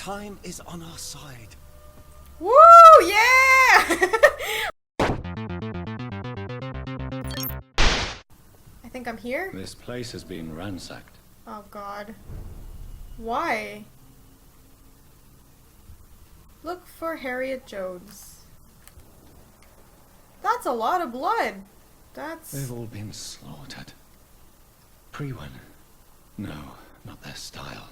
Time is on our side. Woo! Yeah! I think I'm here. This place has been ransacked. Oh god. Why? Look for Harriet Jones. That's a lot of blood. That's... They've all been slaughtered. Pre-one. No, not their style.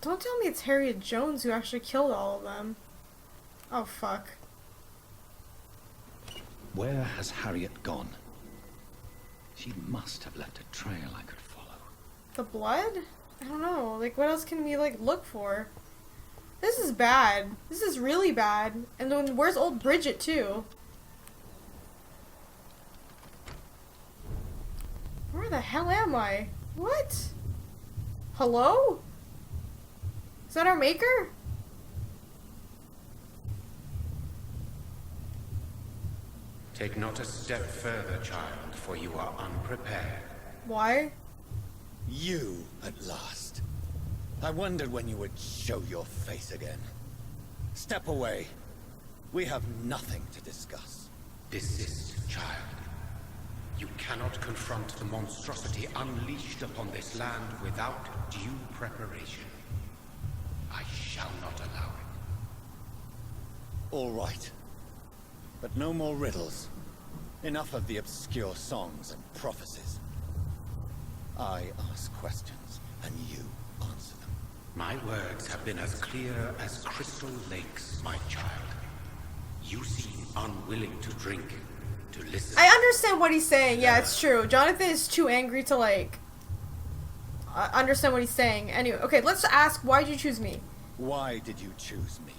Don't tell me it's Harriet Jones who actually killed all of them. Oh fuck. Where has Harriet gone? She must have left a trail I could follow. The blood? I don't know. Like, what else can we, like, look for? This is bad. This is really bad. And then where's old Bridget, too? Where the hell am I? What? Hello? Is that our maker? Take not a step further, child, for you are unprepared. Why? You, at last. I wondered when you would show your face again. Step away. We have nothing to discuss. Desist, child. You cannot confront the monstrosity unleashed upon this land without due preparation. I shall not allow it. All right. But no more riddles. Enough of the obscure songs and prophecies. I ask questions, and you answer them. My words have been as clear as crystal lakes, my child. You seem unwilling to drink, to listen. I understand what he's saying. Yeah, it's true. Johnathan is too angry to, like, understand what he's saying. Anyway, okay, let's ask, why'd you choose me? Why did you choose me?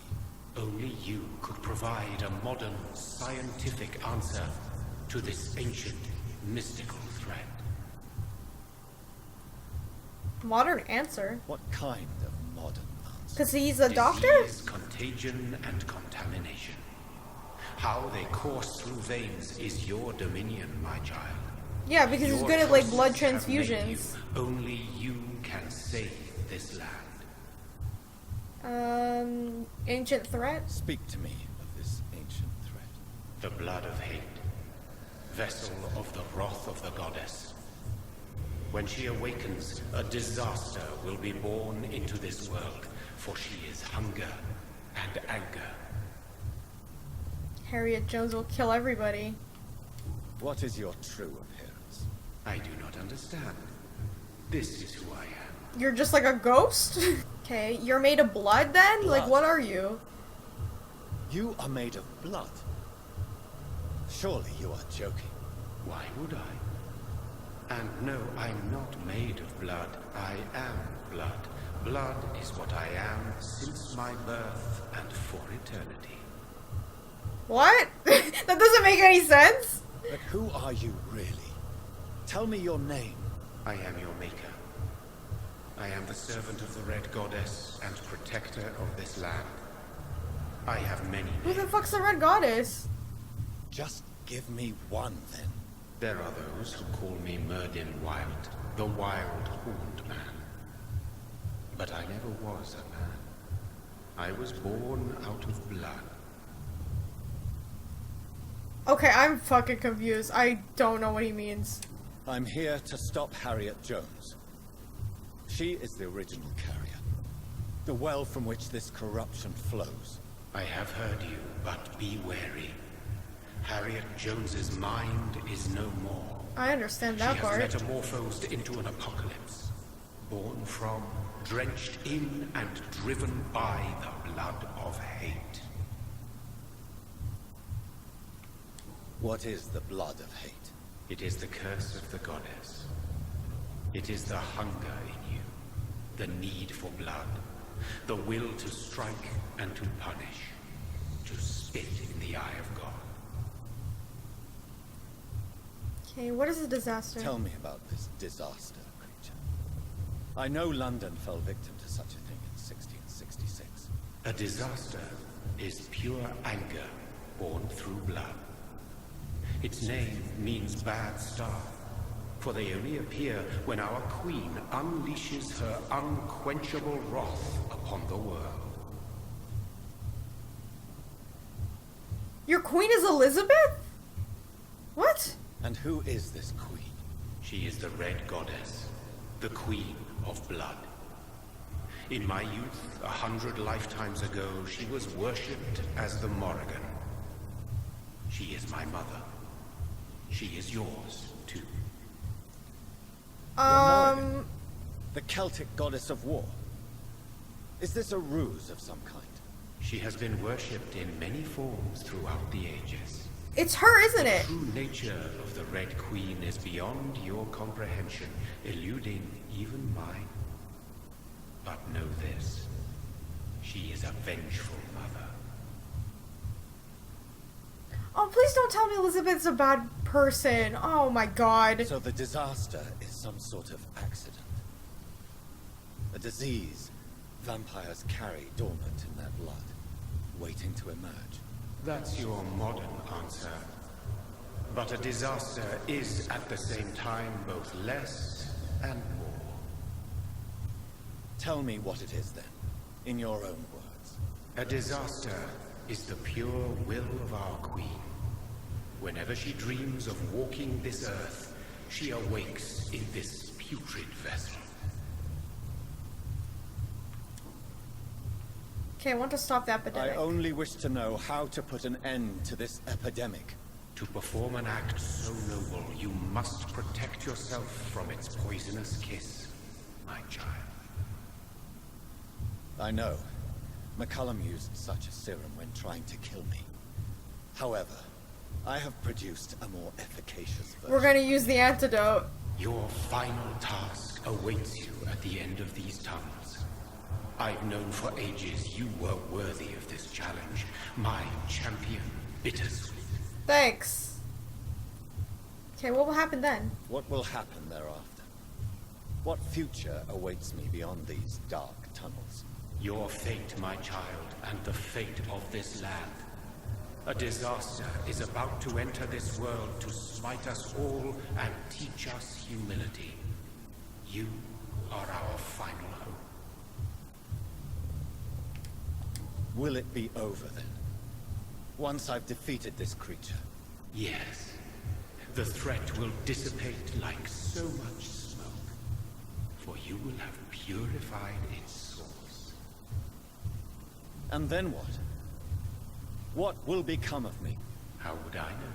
Only you could provide a modern, scientific answer to this ancient, mystical threat. Modern answer? What kind of modern answer? Because he's a doctor? Disease, contagion, and contamination. How they course through veins is your dominion, my child. Yeah, because he's Your good at, like, blood choices have made transfusions. you. Only you can save this land. Ancient threat? Speak to me of this ancient threat. The blood of hate. Vessel of the wrath of the goddess. When she awakens, a disaster will be born into this world, for she is hunger and anger. Harriet Jones will kill everybody. What is your true appearance? I do not understand. This is who I am. You're just like a ghost? Okay, you're made of blood then? Blood. Like, what are you? You are made of blood. Surely you are joking. Why would I? And no, I'm not made of blood. I am blood. Blood is what I am since my birth and for eternity. What? That doesn't make any sense. But who are you really? Tell me your name. I am your maker. I am the servant of the Red Goddess and protector of this land. I have many Who the names. fuck's the Red Goddess? Just give me one, then. There are those who call me Murdin Wild, the Wild Horned Man. But I never was a man. I was born out of blood. Okay, I'm fucking confused. I don't know what he means. I'm here to stop Harriet Jones. She is the original carrier. The well from which this corruption flows. I have heard you, but be wary. Harriet Jones's mind is no more. I understand that She part. has metamorphosed into an apocalypse. Born from, drenched in, and driven by the blood of hate. What is the blood of hate? It is the curse of the goddess. It is the hunger in you, the need for blood, the will to strike and to punish, to spit in the eye of God. Okay, what is a disaster? Tell me about this disaster, creature. I know London fell victim to such a thing in 1666. A disaster is pure anger born through blood. Its name means bad star, for they only appear when our queen unleashes her unquenchable wrath upon the world. Your queen is Elizabeth? What? And who is this queen? She is the Red Goddess, the Queen of Blood. In my youth, 100 lifetimes ago, she was worshipped as the Morrigan. She is my mother. She is yours, too. Morrigan, the Celtic goddess of war. Is this a ruse of some kind? She has been worshipped in many forms throughout the ages. It's her, isn't it? The true nature of the Red Queen is beyond your comprehension, eluding even mine. But know this, she is a vengeful mother. Oh, please don't tell me Elizabeth's a bad person. Oh my god. So the disaster is some sort of accident. A disease vampires carry dormant in their blood, waiting to emerge. That's your modern answer. But a disaster is at the same time both less and more. Tell me what it is then, in your own words. A disaster is the pure will of our queen. Whenever she dreams of walking this earth, she awakes in this putrid vessel. Okay, I want to stop the I epidemic. only wish to know how to put an end to this epidemic. To perform an act so noble, you must protect yourself from its poisonous kiss, my child. I know. McCullum used such a serum when trying to kill me. However, I have produced a more efficacious version. We're gonna use the antidote. Your final task awaits you at the end of these tunnels. I've known for ages you were worthy of this challenge, my champion, Bittersweet. Thanks. Okay, what will happen then? What will happen thereafter? What future awaits me beyond these dark tunnels? Your fate, my child, and the fate of this land. A disaster is about to enter this world to smite us all and teach us humility. You are our final hope. Will it be over then? Once I've defeated this creature? Yes. The threat will dissipate like so much smoke, for you will have purified its source. And then what? What will become of me? How would I know?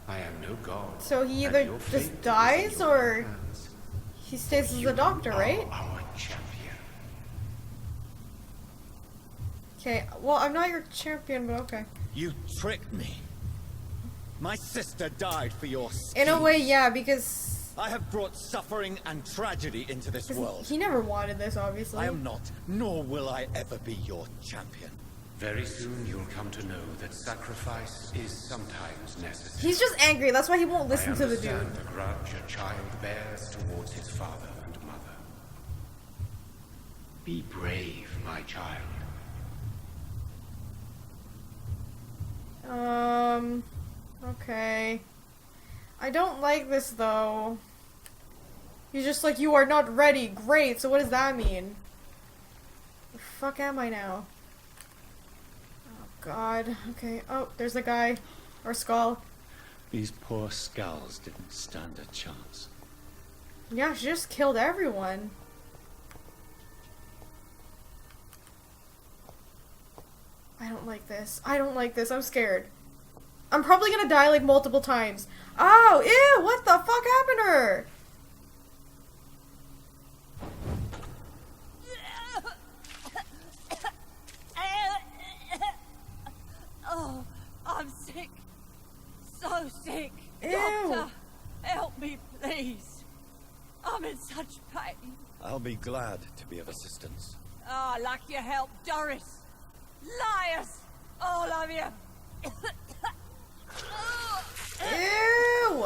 I am no god. So he and either your just fate is dies in your or hands. he stays as You a doctor, are right? our champion. Okay, well, I'm not your champion, but okay. You tricked me. My sister died for your In a schemes. way, yeah, because I have brought suffering and tragedy into this world. he never wanted this, obviously. I am not, nor will I ever be your champion. Very soon you'll come to know that sacrifice is sometimes necessary. He's just angry, that's why he won't listen I to the understand dude. the grudge a child bears towards his father and mother. Be brave, my child. Okay. I don't like this, though. He's just like, you are not ready. Great, so what does that mean? The fuck am I now? Oh, God. Okay. Oh, there's a guy. Or skull. These poor skals didn't stand a chance. Yeah, she just killed everyone. I don't like this. I don't like this. I'm scared. I'm probably gonna die like multiple times. Oh, ew! What the fuck happened to her? Oh, I'm sick. So sick. Ew. Doctor, help me, please. I'm in such pain. I'll be glad to be of assistance. Oh, like your help, Doris. Liars, all of you. Ew!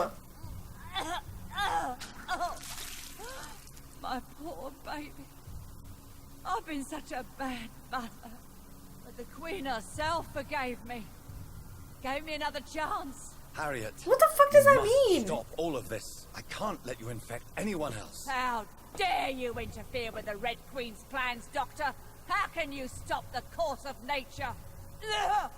My poor baby. I've been such a bad mother. But the Queen herself forgave me. Gave me another chance. Harriet. What the fuck does you that must mean? Stop all of this. I can't let you infect anyone else. How dare you interfere with the Red Queen's plans, Doctor? How can you stop the course of nature? Yeah.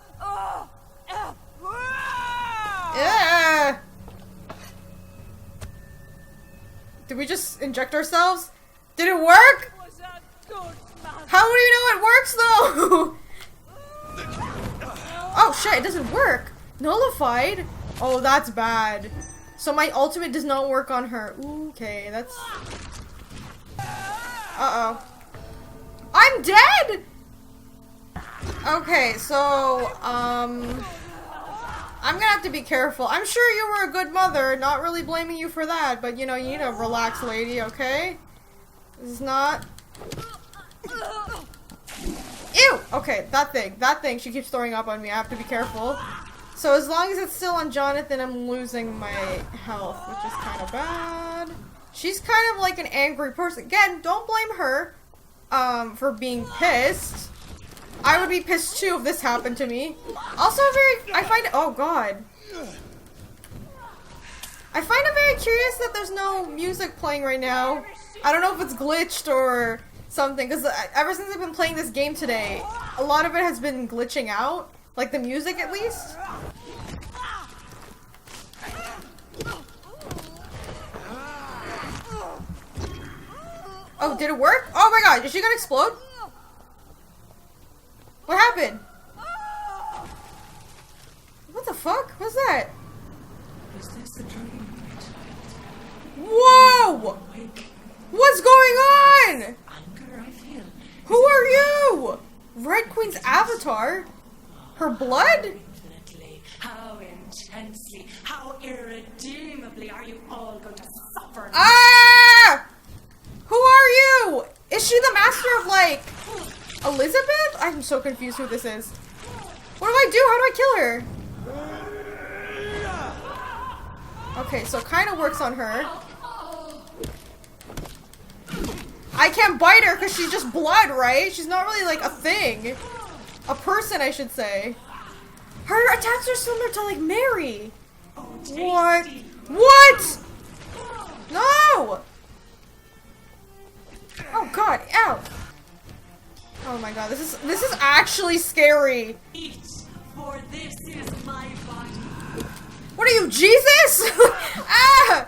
Did we just inject ourselves? Did it work? Was a good mother. How do you know it works though? Oh shit, it doesn't work. Nullified? Oh, that's bad. So my ultimate does not work on her. Ooh, okay, that's... Uh-oh. I'm dead! Okay, so, I'm gonna have to be careful. I'm sure you were a good mother, not really blaming you for that, but you know, you need to relax, lady, okay? This is not... Ew! Okay, that thing, she keeps throwing up on me, I have to be careful. So as long as it's still on Johnathan, I'm losing my health, which is kind of bad. She's kind of like an angry person. Again, don't blame her, for being pissed. I would be pissed too if this happened to me. Also I find, oh god. I find it very curious that there's no music playing right now. I don't know if it's glitched or something, because ever since I've been playing this game today, a lot of it has been glitching out. Like the music at least. Oh, did it work? Oh my god, is she gonna explode? What happened? What the fuck? What's that? Is this a dream? Whoa! What's going on? Anger I feel. Who are you? Red Queen's avatar? Her blood? Infinitely, how intensely, how irredeemably are you all going to suffer? Ah! Who are you? Is she the master of, like, Elizabeth? I'm so confused who this is. What do I do? How do I kill her? Okay, so it kind of works on her. I can't bite her because she's just blood, right? She's not really, like, a thing. A person, I should say. Her attacks are similar to, like, Mary. What? What? No! Oh god, ow! Oh my god, this is actually scary. Eat, for this is my body. What are you, Jesus? Ah!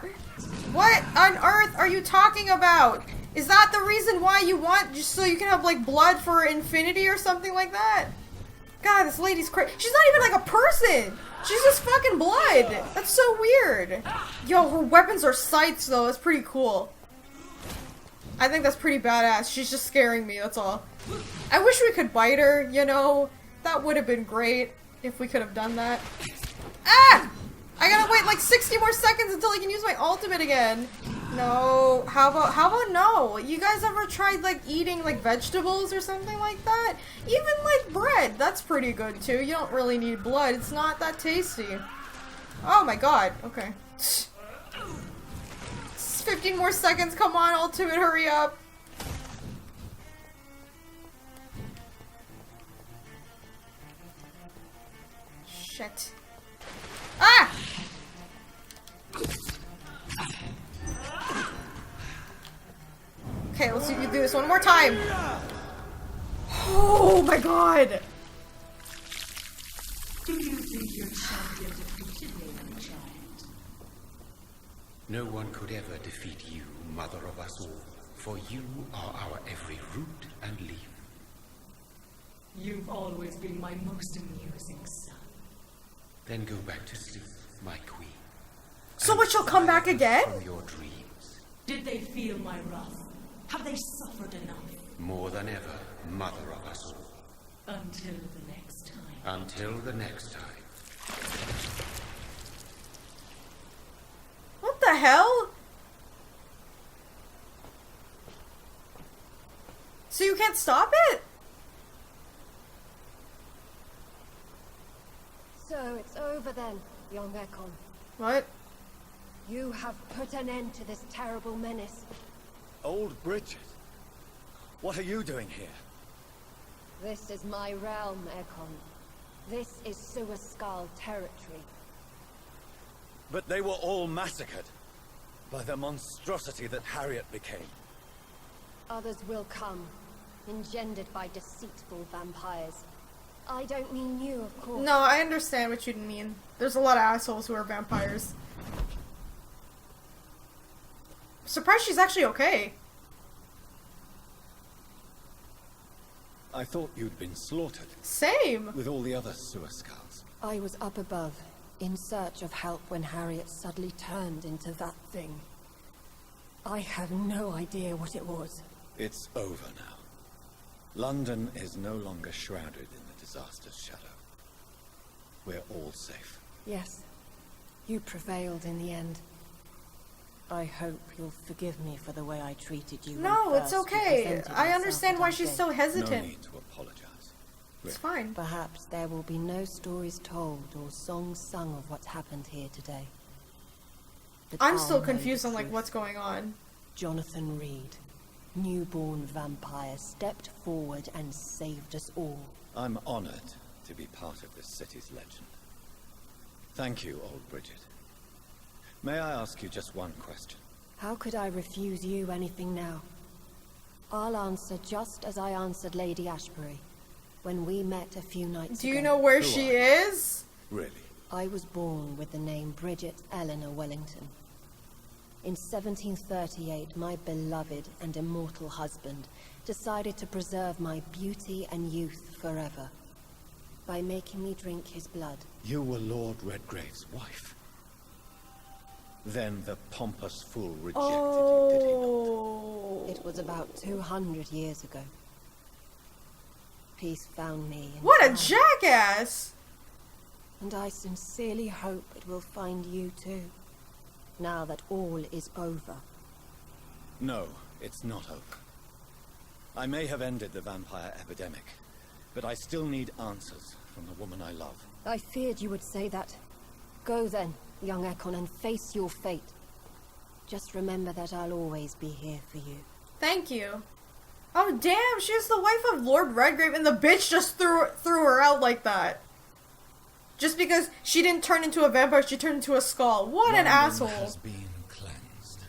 What on earth are you talking about? Is that the reason why you want, just so you can have, like, blood for infinity or something like that? God, this lady's crazy. She's not even, like, a person! She's just fucking blood! That's so weird. Yo, her weapons are scythes, though. That's pretty cool. I think that's pretty badass. She's just scaring me, that's all. I wish we could bite her, you know? That would have been great if we could have done that. Ah! I gotta wait like 60 more seconds until I can use my ultimate again. No. How about no? You guys ever tried like eating like vegetables or something like that? Even like bread, that's pretty good too. You don't really need blood. It's not that tasty. Oh my god. Okay. 15 more seconds. Come on, ultimate, hurry up. Shit. Ah! Okay, let's see if you do this one more time. Oh my god! Do you think your champion defeated me, my child? No one could ever defeat you, mother of us all, for you are our every root and leaf. You've always been my most amusing son. Then go back to sleep, my queen. So what, she'll come back again? From your dreams. Did they feel my wrath? Have they suffered enough? More than ever, mother of us all. Until the next time. Until the next time. What the hell? So you can't stop it? So it's over then, young Ekon. What? You have put an end to this terrible menace. Old Bridget, what are you doing here? This is my realm, Ekon. This is Skal territory. But they were all massacred by the monstrosity that Harriet became. Others will come. engendered by deceitful vampires. I don't mean you, of course. No, I understand what you mean. There's a lot of assholes who are vampires. Surprised she's actually okay. I thought you'd been slaughtered. Same. With all the other sewer skals. I was up above, in search of help when Harriet suddenly turned into that thing. I have no idea what it was. It's over now. London is no longer shrouded in the disaster's shadow. We're all safe. Yes, you prevailed in the end. I hope you'll forgive me for the way I treated you. No, when it's first you okay. presented I yourself understand at why our she's gate. so hesitant. No need to apologize. It's fine. Perhaps there will be no stories told or songs sung of what's happened here today. But I'm I'll still know confused the on like truth. what's going on. Johnathan Reid, newborn vampire, stepped forward and saved us all. I'm honored to be part of this city's legend. Thank you, old Bridget. May I ask you just one question? How could I refuse you anything now? I'll answer just as I answered Lady Ashbury when we met a few nights Do ago. you know where Who she are you? is? Really? I was born with the name Bridget Eleanor Wellington. In 1738, my beloved and immortal husband decided to preserve my beauty and youth forever by making me drink his blood. You were Lord Redgrave's wife. Then the pompous fool rejected you, did he not? Oh. It was about 200 years ago. Peace found me in What a time, jackass! and I sincerely hope it will find you too, now that all is over. No, it's not over. I may have ended the vampire epidemic, but I still need answers from the woman I love. I feared you would say that. Go then, young Ekon, and face your fate. Just remember that I'll always be here for you. Thank you. Oh damn, she's the wife of Lord Redgrave and the bitch just threw her out like that. Just because she didn't turn into a vampire, she turned into a skull. What an London asshole. has been cleansed.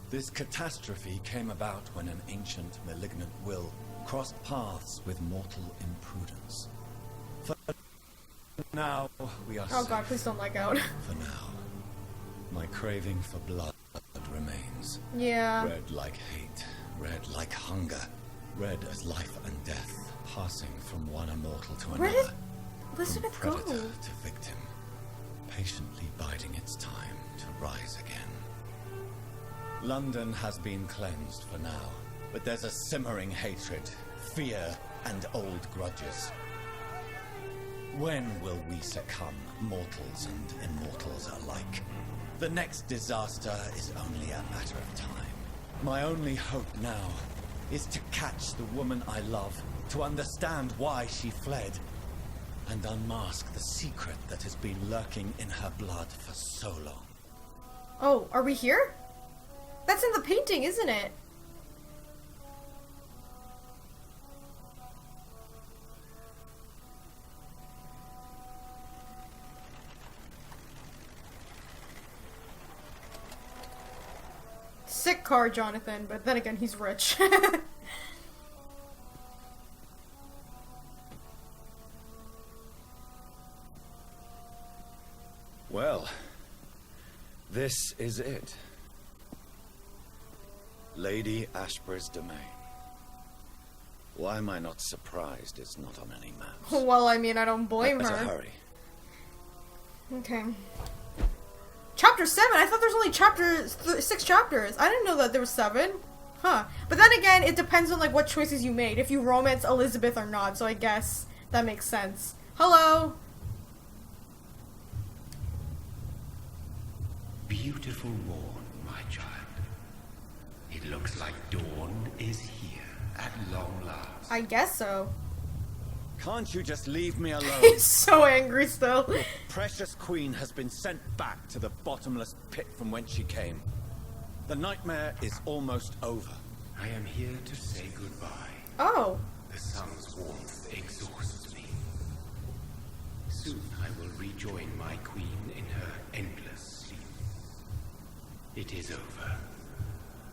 This catastrophe came about when an ancient malignant will crossed paths with mortal imprudence. For now, we are Oh safe. god, please don't leg out. For now, my craving for blood remains. Yeah. Red like hate, red like hunger, red as life and death, passing from one immortal to Where another. did Elizabeth From go? predator to victim, patiently biding its time to rise again. London has been cleansed for now, but there's a simmering hatred, fear, and old grudges. When will we succumb, mortals and immortals alike? The next disaster is only a matter of time. My only hope now is to catch the woman I love, to understand why she fled, and unmask the secret that has been lurking in her blood for so long. Oh, are we here? That's in the painting, isn't it? Sick car, Johnathan, but then again, he's rich. Well, this is it. Lady Ashbury's domain. Why am I not surprised it's not on any maps? Well, I mean, I don't blame Better her. hurry. Okay. Chapter 7? I thought there's only 6 chapters. I didn't know that there was 7. Huh. But then again, it depends on like what choices you made. If you romance Elizabeth or not. So I guess that makes sense. Hello? Beautiful morn, my child. It looks like dawn is here at long last. I guess so. Can't you just leave me alone? He's so angry still. Precious queen has been sent back to the bottomless pit from whence she came. The nightmare is almost over. I am here to say goodbye. Oh. The sun's warmth exhausts me. Soon I will rejoin my queen in her endless sleep. It is over.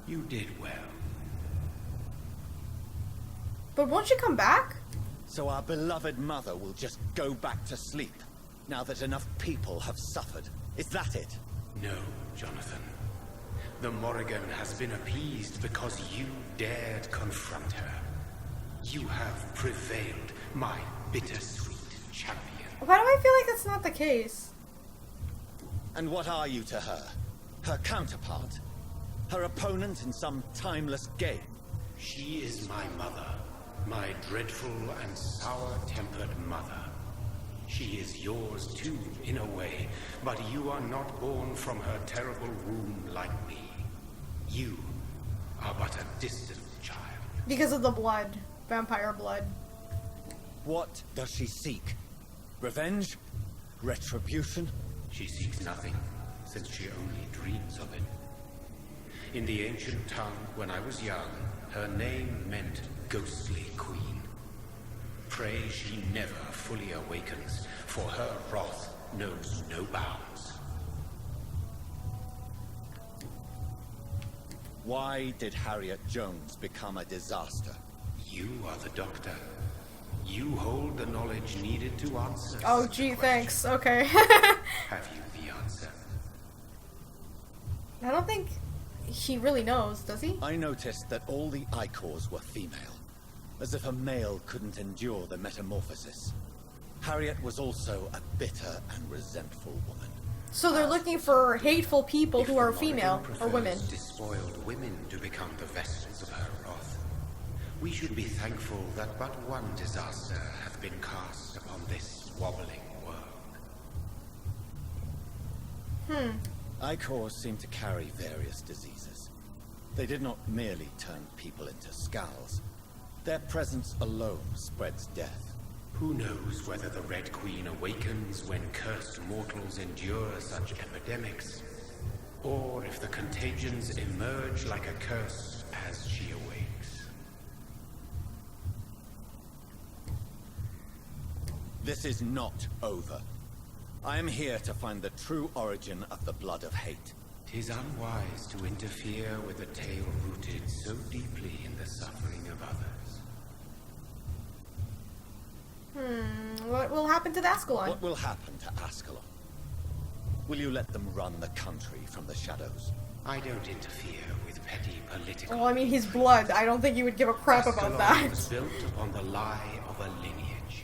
You did well. But won't she come back? So our beloved mother will just go back to sleep, now that enough people have suffered. Is that it? No, Johnathan. The Morrigan has been appeased because you dared confront her. You have prevailed, my bittersweet champion. Why do I feel like that's not the case? And what are you to her? Her counterpart? Her opponent in some timeless game? She is my mother, my dreadful and sour-tempered mother. She is yours too, in a way, but you are not born from her terrible womb like me. You are but a distant child. Because of the blood. Vampire blood. What does she seek? Revenge? Retribution? She seeks nothing, since she only dreams of it. In the ancient tongue, when I was young, her name meant ghostly queen. Pray she never fully awakens, for her wrath knows no bounds. Why did Harriet Jones become a disaster? You are the doctor. You hold the knowledge needed to answer. Oh gee, thanks. Okay. Have you the answer? I don't think he really knows, does he? I noticed that all the Icors were female, as if a male couldn't endure the metamorphosis. Harriet was also a bitter and resentful woman. So they're looking for hateful people who are female or women. Despoiled women to become the vessels of her wrath. We should be thankful that but one disaster hath been cast upon this wobbling world. Icors seem to carry various diseases. They did not merely turn people into skals. Their presence alone spreads death. Who knows whether the Red Queen awakens when cursed mortals endure such epidemics, or if the contagions emerge like a curse as she awakes. This is not over. I am here to find the true origin of the blood of hate. 'Tis unwise to interfere with a tale rooted so deeply in the suffering of others. What will happen to the Ascalon? What will happen to Ascalon? Will you let them run the country from the shadows? I don't interfere with petty political... Well, I mean, he's blood. I don't think you would give a crap about Ascalon was that. built upon the lie of a lineage.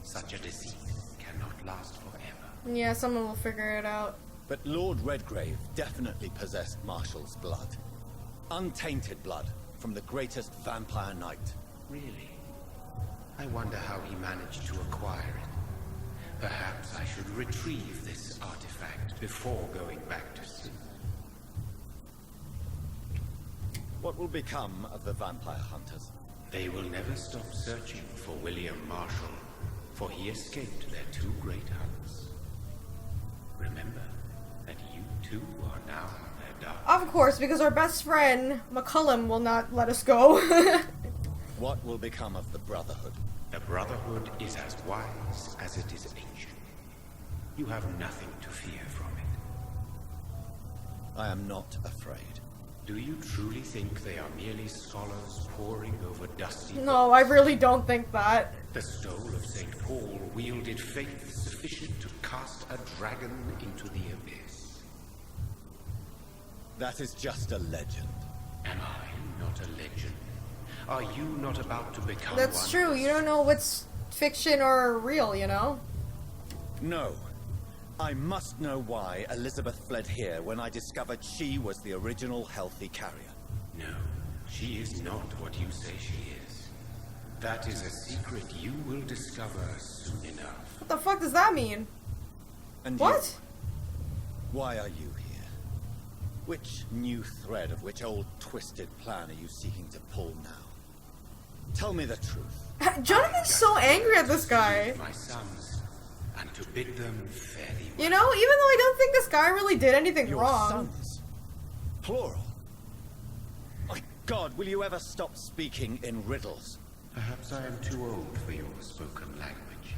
Such a deceit cannot last forever. Yeah, someone will figure it out. But Lord Redgrave definitely possessed Marshall's blood. Untainted blood from the greatest vampire knight. Really? I wonder how he managed to acquire it. Perhaps I should retrieve this artifact before going back to sleep. What will become of the vampire hunters? They will never stop searching for William Marshall, for he escaped their two great hunts. Remember that you too are now their dark. Of course, because our best friend, McCullum, will not let us go. What will become of the Brotherhood? The Brotherhood is as wise as it is ancient. You have nothing to fear from it. I am not afraid. Do you truly think they are merely scholars poring over dusty No, I really don't think that. The stole of St. Paul wielded faith sufficient to cast a dragon into the abyss. That is just a legend. Am I not a legend? Are you not about to become That's one? true. You don't know what's fiction or real, you know? No. I must know why Elizabeth fled here when I discovered she was the original healthy carrier. No, she is not what you say she is. That is a secret you will discover soon enough. What the fuck does that mean? And What? you? Why are you here? Which new thread of which old twisted plan are you seeking to pull now? Tell me the truth. Jonathan's so angry at this guy. My sons, and to bid them farewell. You know, even though I don't think this guy really did anything Your wrong. sons. Plural. My God, will you ever stop speaking in riddles? Perhaps I am too old for your spoken language.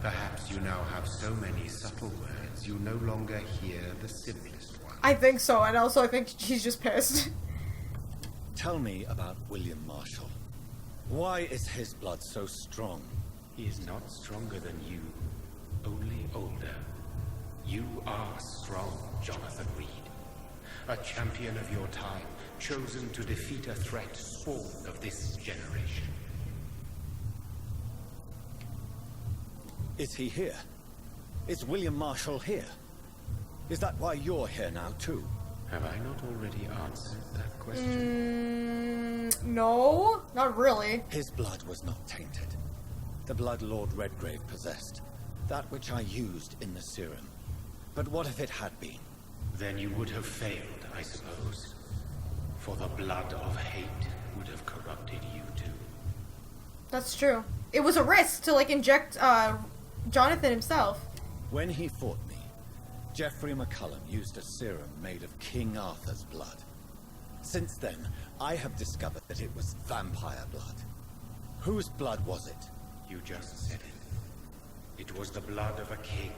Perhaps you now have so many subtle words you no longer hear the simplest one. I think so, and also I think she's just pissed. Tell me about William Marshall. Why is his blood so strong? He is not stronger than you, only older. You are strong, Johnathan Reid. A champion of your time, chosen to defeat a threat spawned of this generation. Is he here? Is William Marshall here? Is that why you're here now, too? Have I not already answered that question? No, not really. His blood was not tainted. The blood Lord Redgrave possessed. That which I used in the serum. But what if it had been? Then you would have failed, I suppose. For the blood of hate would have corrupted you too. That's true. It was a risk to, like, inject, Johnathan himself. When he fought me, Geoffrey McCullum used a serum made of King Arthur's blood. Since then, I have discovered that it was vampire blood. Whose blood was it? You just said it. It was the blood of a king.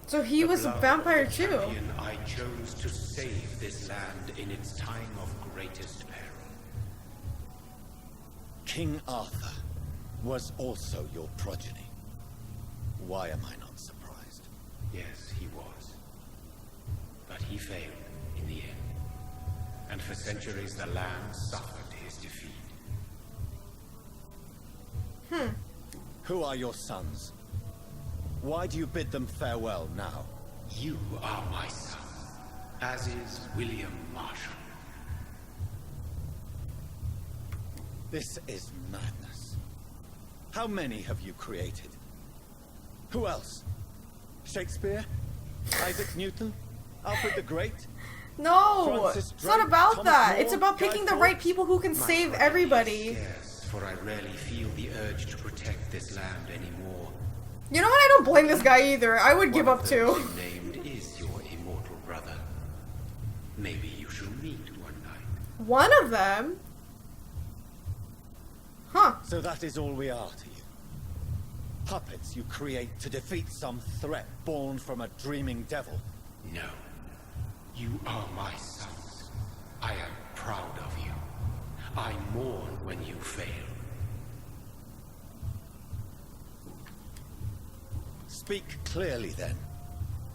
So he was a vampire too. Champion I chose to save this land in its time of greatest peril. King Arthur was also your progeny. Why am I not surprised? Yes, he was. But he failed in the end. And for centuries the land suffered his defeat. Who are your sons? Why do you bid them farewell now? You are my son, as is William Marshall. This is madness. How many have you created? Who else? Shakespeare? Isaac Newton? Alfred the Great? No, Francis it's not Drake, about Thomas that. More, It's about Guy picking the Fawkes? right people who can My save brother everybody. is scarce, for I rarely feel the urge to protect this land anymore. You know what? I don't blame this guy either. I would give One up of too. those you named is your immortal brother. Maybe you shall meet one night. One of them? Huh. So that is all we are to you. Puppets you create to defeat some threat born from a dreaming devil. No. You are my sons. I am proud of you. I mourn when you fail. Speak clearly then,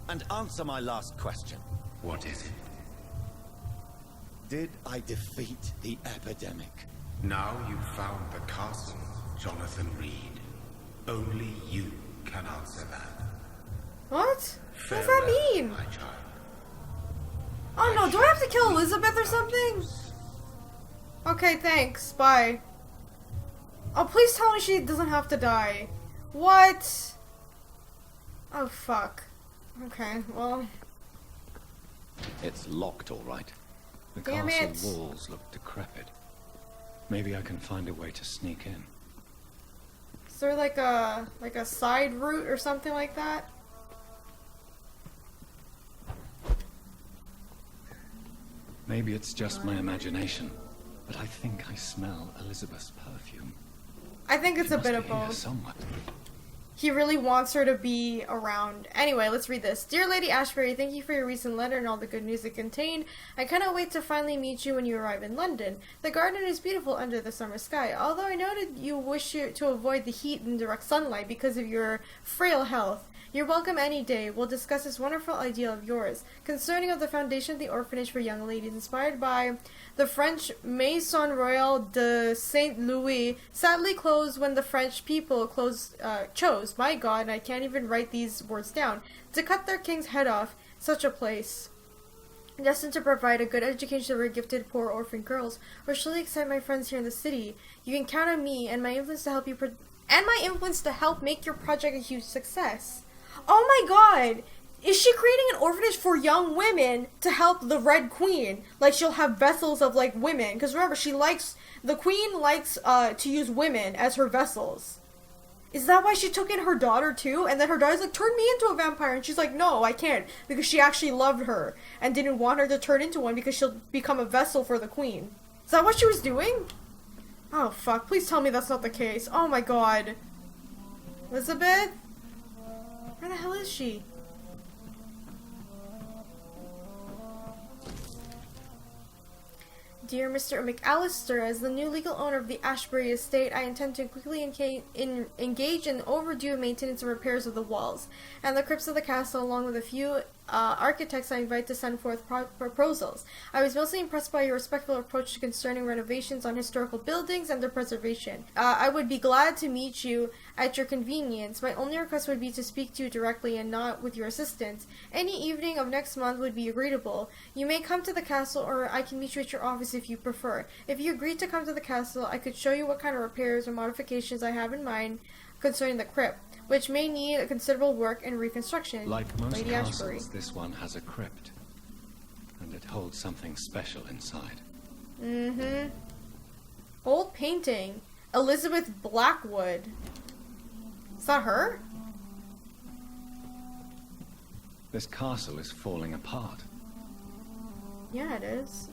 and answer my last question. What is it? Did I defeat the epidemic? Now you've found the castle, Johnathan Reid. Only you can answer that. What? What does that Farewell, mean? my child. Oh no, do I have to kill Elizabeth or something? Okay, thanks. Bye. Oh, please tell me she doesn't have to die. What? Oh, fuck. Okay, well. It's locked, all right. The Damn castle it. walls look decrepit. Maybe I can find a way to sneak in. Is there like a side route or something like that? Maybe it's just my imagination, but I think I smell Elizabeth's perfume. I think it's She a must bit be of here both. somewhere. He really wants her to be around. Anyway, let's read this. Dear Lady Ashbury, thank you for your recent letter and all the good news it contained. I cannot wait to finally meet you when you arrive in London. The garden is beautiful under the summer sky, although I noted you wish to avoid the heat and direct sunlight because of your frail health. You're welcome any day. We'll discuss this wonderful idea of yours, concerning of the foundation of the orphanage for young ladies, inspired by the French Maison Royale de Saint Louis, sadly closed when the French people chose, my God, I can't even write these words down, to cut their king's head off. Such a place, destined to provide a good education to very gifted poor orphan girls, will surely excite my friends here in the city. You can count on me and my influence to help you, make your project a huge success. Oh my God! Is she creating an orphanage for young women to help the Red Queen? Like, she'll have vessels of, like, women. Because remember, the Queen likes to use women as her vessels. Is that why she took in her daughter, too? And then her daughter's like, turn me into a vampire. And she's like, no, I can't. Because she actually loved her. And didn't want her to turn into one because she'll become a vessel for the Queen. Is that what she was doing? Oh, fuck. Please tell me that's not the case. Oh my God. Elizabeth? Where the hell is she? Dear Mr. McAllister, as the new legal owner of the Ashbury estate, I intend to quickly engage in overdue maintenance and repairs of the walls and the crypts of the castle, along with a few architects I invite to send forth proposals. I was mostly impressed by your respectful approach to concerning renovations on historical buildings and their preservation. I would be glad to meet you at your convenience. My only request would be to speak to you directly and not with your assistants. Any evening of next month would be agreeable. You may come to the castle, or I can meet you at your office if you prefer. If you agree to come to the castle, I could show you what kind of repairs or modifications I have in mind concerning the crypt, which may need a considerable work and reconstruction. Like most Lady Ashbury. castles, this one has a crypt. And it holds something special inside. Mm-hmm. Old painting. Elizabeth Blackwood. Is that her? This castle is falling apart. Yeah, it is.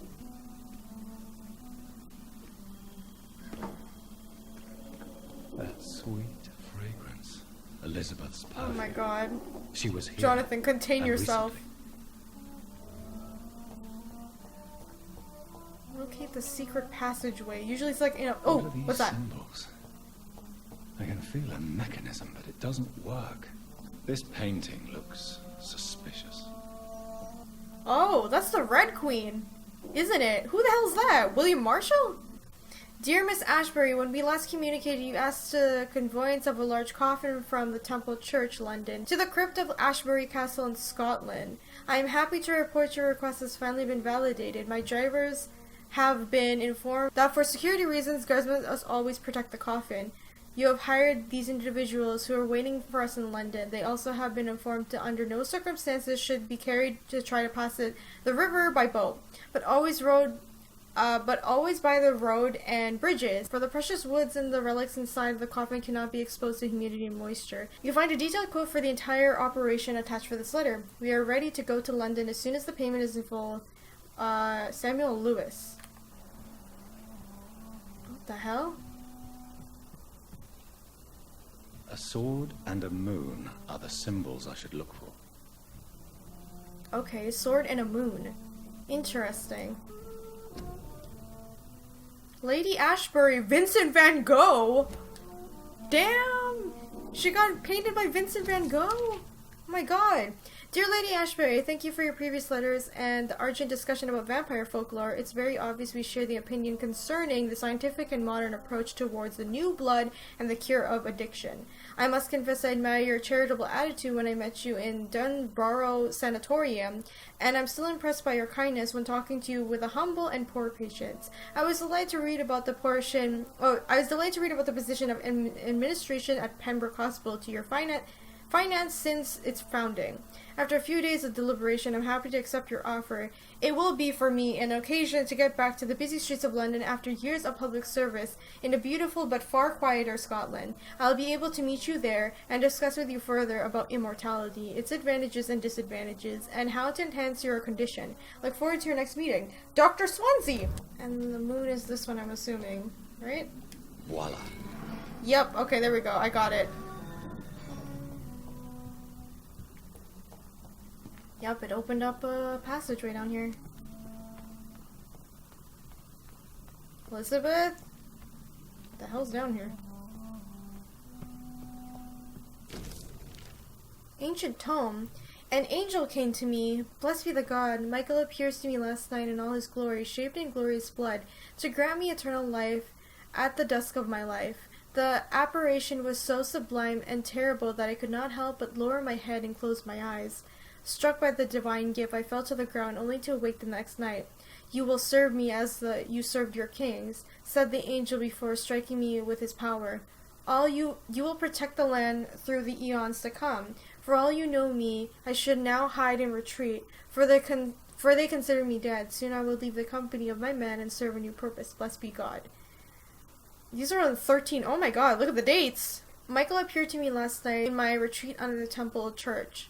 That sweet fragrance. Elizabeth's perfume. Oh my god. She was here. Johnathan, contain and yourself. recently. Locate the secret passageway. Usually it's like, you know. What Oh, are these what's that? symbols? I can feel a mechanism, but it doesn't work. This painting looks suspicious. Oh, that's the Red Queen, isn't it? Who the hell's that? William Marshall? Dear Miss Ashbury, when we last communicated, you asked a conveyance of a large coffin from the Temple Church, London, to the crypt of Ashbury Castle in Scotland. I am happy to report your request has finally been validated. My drivers have been informed that for security reasons, guardsmen must always protect the coffin. You have hired these individuals who are waiting for us in London. They also have been informed that under no circumstances should be carried to try to pass the river by boat, but always by the road and bridges, for the precious woods and the relics inside of the coffin cannot be exposed to humidity and moisture. You'll find a detailed quote for the entire operation attached for this letter. We are ready to go to London as soon as the payment is in full. Samuel Lewis. What the hell? A sword and a moon are the symbols I should look for. Okay, sword and a moon. Interesting. Lady Ashbury, Vincent van Gogh? Damn! She got painted by Vincent van Gogh? Oh my god. Dear Lady Ashbury, thank you for your previous letters and the argent discussion about vampire folklore. It's very obvious we share the opinion concerning the scientific and modern approach towards the new blood and the cure of addiction. I must confess I admire your charitable attitude when I met you in Dunborough Sanatorium, and I'm still impressed by your kindness when talking to you with a humble and poor patients. I was delighted to read about the position of administration at Pembroke Hospital to your finance since its founding. After a few days of deliberation, I'm happy to accept your offer. It will be for me an occasion to get back to the busy streets of London after years of public service in a beautiful but far quieter Scotland. I'll be able to meet you there and discuss with you further about immortality, its advantages and disadvantages, and how to enhance your condition. Look forward to your next meeting. Dr. Swansea! And the moon is this one, I'm assuming, right? Voila. Yep, okay, there we go. I got it. Yep, it opened up a passageway down here. Elizabeth? What the hell's down here? Ancient tome. An angel came to me. Blessed be the God. Michael appears to me last night in all his glory, shaped in glorious blood, to grant me eternal life at the dusk of my life. The apparition was so sublime and terrible that I could not help but lower my head and close my eyes. Struck by the divine gift, I fell to the ground, only to awake the next night. You will serve me as you served your kings, said the angel before striking me with his power. You will protect the land through the eons to come. For all you know me, I should now hide and retreat, for they consider me dead. Soon I will leave the company of my men and serve a new purpose. Blessed be God. These are on 13. Oh my god, look at the dates! Michael appeared to me last night in my retreat under the Temple Church,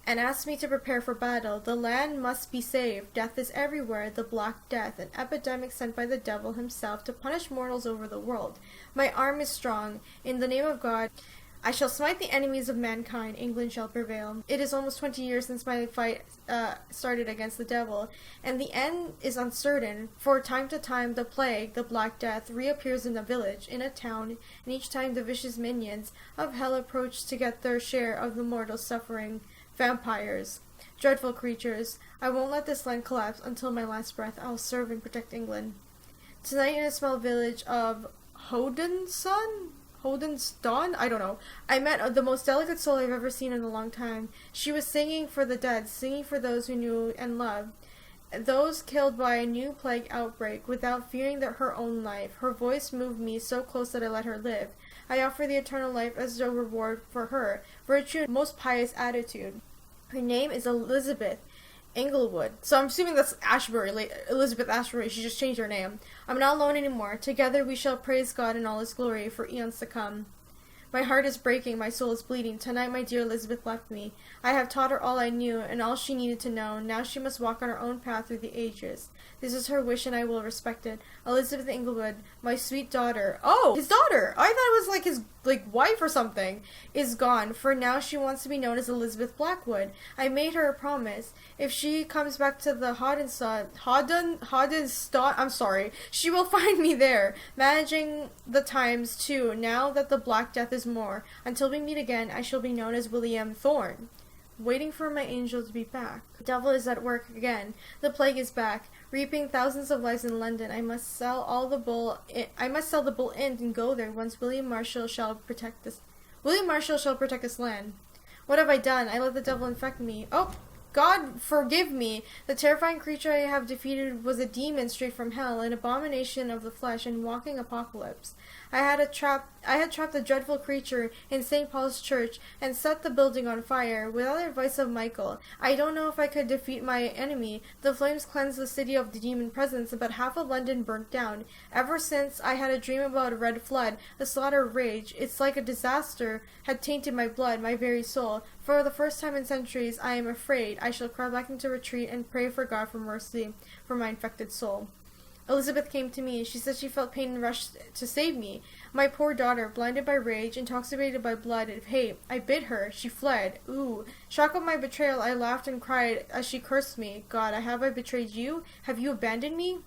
and asked me to prepare for battle. The land must be saved. Death is everywhere, the Black Death, an epidemic sent by the devil himself to punish mortals over the world. My arm is strong. In the name of God, I shall smite the enemies of mankind, England shall prevail. It is almost 20 years since my fight started against the devil, and the end is uncertain. For time to time the plague, the Black Death, reappears in a village, in a town, and each time the vicious minions of hell approach to get their share of the mortal suffering. Vampires, dreadful creatures, I won't let this land collapse until my last breath. I'll serve and protect England. Tonight in a small village of Hodenston? I don't know. I met the most delicate soul I've ever seen in a long time. She was singing for the dead, singing for those who knew and loved, those killed by a new plague outbreak, without fearing her own life. Her voice moved me so close that I let her live. I offer the eternal life as a reward for her virtue and most pious attitude. Her name is Elizabeth Englewood. So I'm assuming that's Ashbury, Elizabeth Ashbury. She just changed her name. I'm not alone anymore. Together we shall praise God in all His glory for eons to come. My heart is breaking, my soul is bleeding. Tonight my dear Elizabeth left me. I have taught her all I knew and all she needed to know. Now she must walk on her own path through the ages. This is her wish and I will respect it. Elizabeth Englewood, my sweet daughter. Oh, his daughter! I thought it was like his wife or something. Is gone, for now she wants to be known as Elizabeth Blackwood. I made her a promise. If she comes back to the Hodenston, I'm sorry, she will find me there, managing the times too, now that the Black Death is more. Until we meet again, I shall be known as William Thorne. Waiting for my angel to be back. The devil is at work again. The plague is back, reaping thousands of lives in London. I must sell the bull inn and go there once William Marshall shall protect this land. What have I done? I let the devil infect me. Oh, God forgive me. The terrifying creature I have defeated was a demon straight from hell, an abomination of the flesh and walking apocalypse. I had trapped the dreadful creature in St. Paul's Church and set the building on fire, without the advice of Michael. I don't know if I could defeat my enemy. The flames cleansed the city of the demon presence, but half of London burnt down. Ever since, I had a dream about a red flood, a slaughter of rage. It's like a disaster had tainted my blood, my very soul. For the first time in centuries, I am afraid. I shall crawl back into retreat and pray for God for mercy for my infected soul. Elizabeth came to me. She said she felt pain and rushed to save me. My poor daughter, blinded by rage, intoxicated by blood and hate. I bid her. She fled. Ooh. Shocked at my betrayal, I laughed and cried as she cursed me. God, have I betrayed you? Have you abandoned me?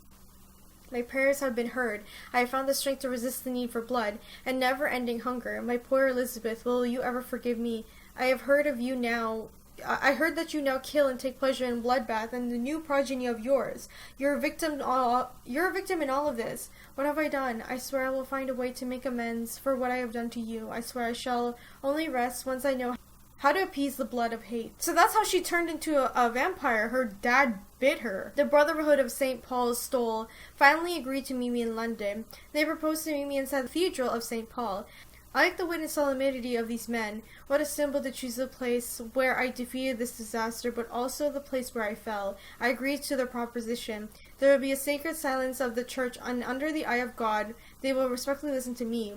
My prayers have been heard. I have found the strength to resist the need for blood and never-ending hunger. My poor Elizabeth, will you ever forgive me? I have heard of you now. I heard that you now kill and take pleasure in bloodbath and the new progeny of yours. You're a victim in all of this. What have I done? I swear I will find a way to make amends for what I have done to you. I swear I shall only rest once I know how to appease the blood of hate. So that's how she turned into a vampire. Her dad bit her. The Brotherhood of St. Paul's Stole finally agreed to meet me in London. They proposed to meet me inside the Cathedral of St. Paul. I like the wit and solemnity of these men. What a symbol to choose the place where I defeated this disaster, but also the place where I fell. I agreed to their proposition. There will be a sacred silence of the church, and under the eye of God, they will respectfully listen to me.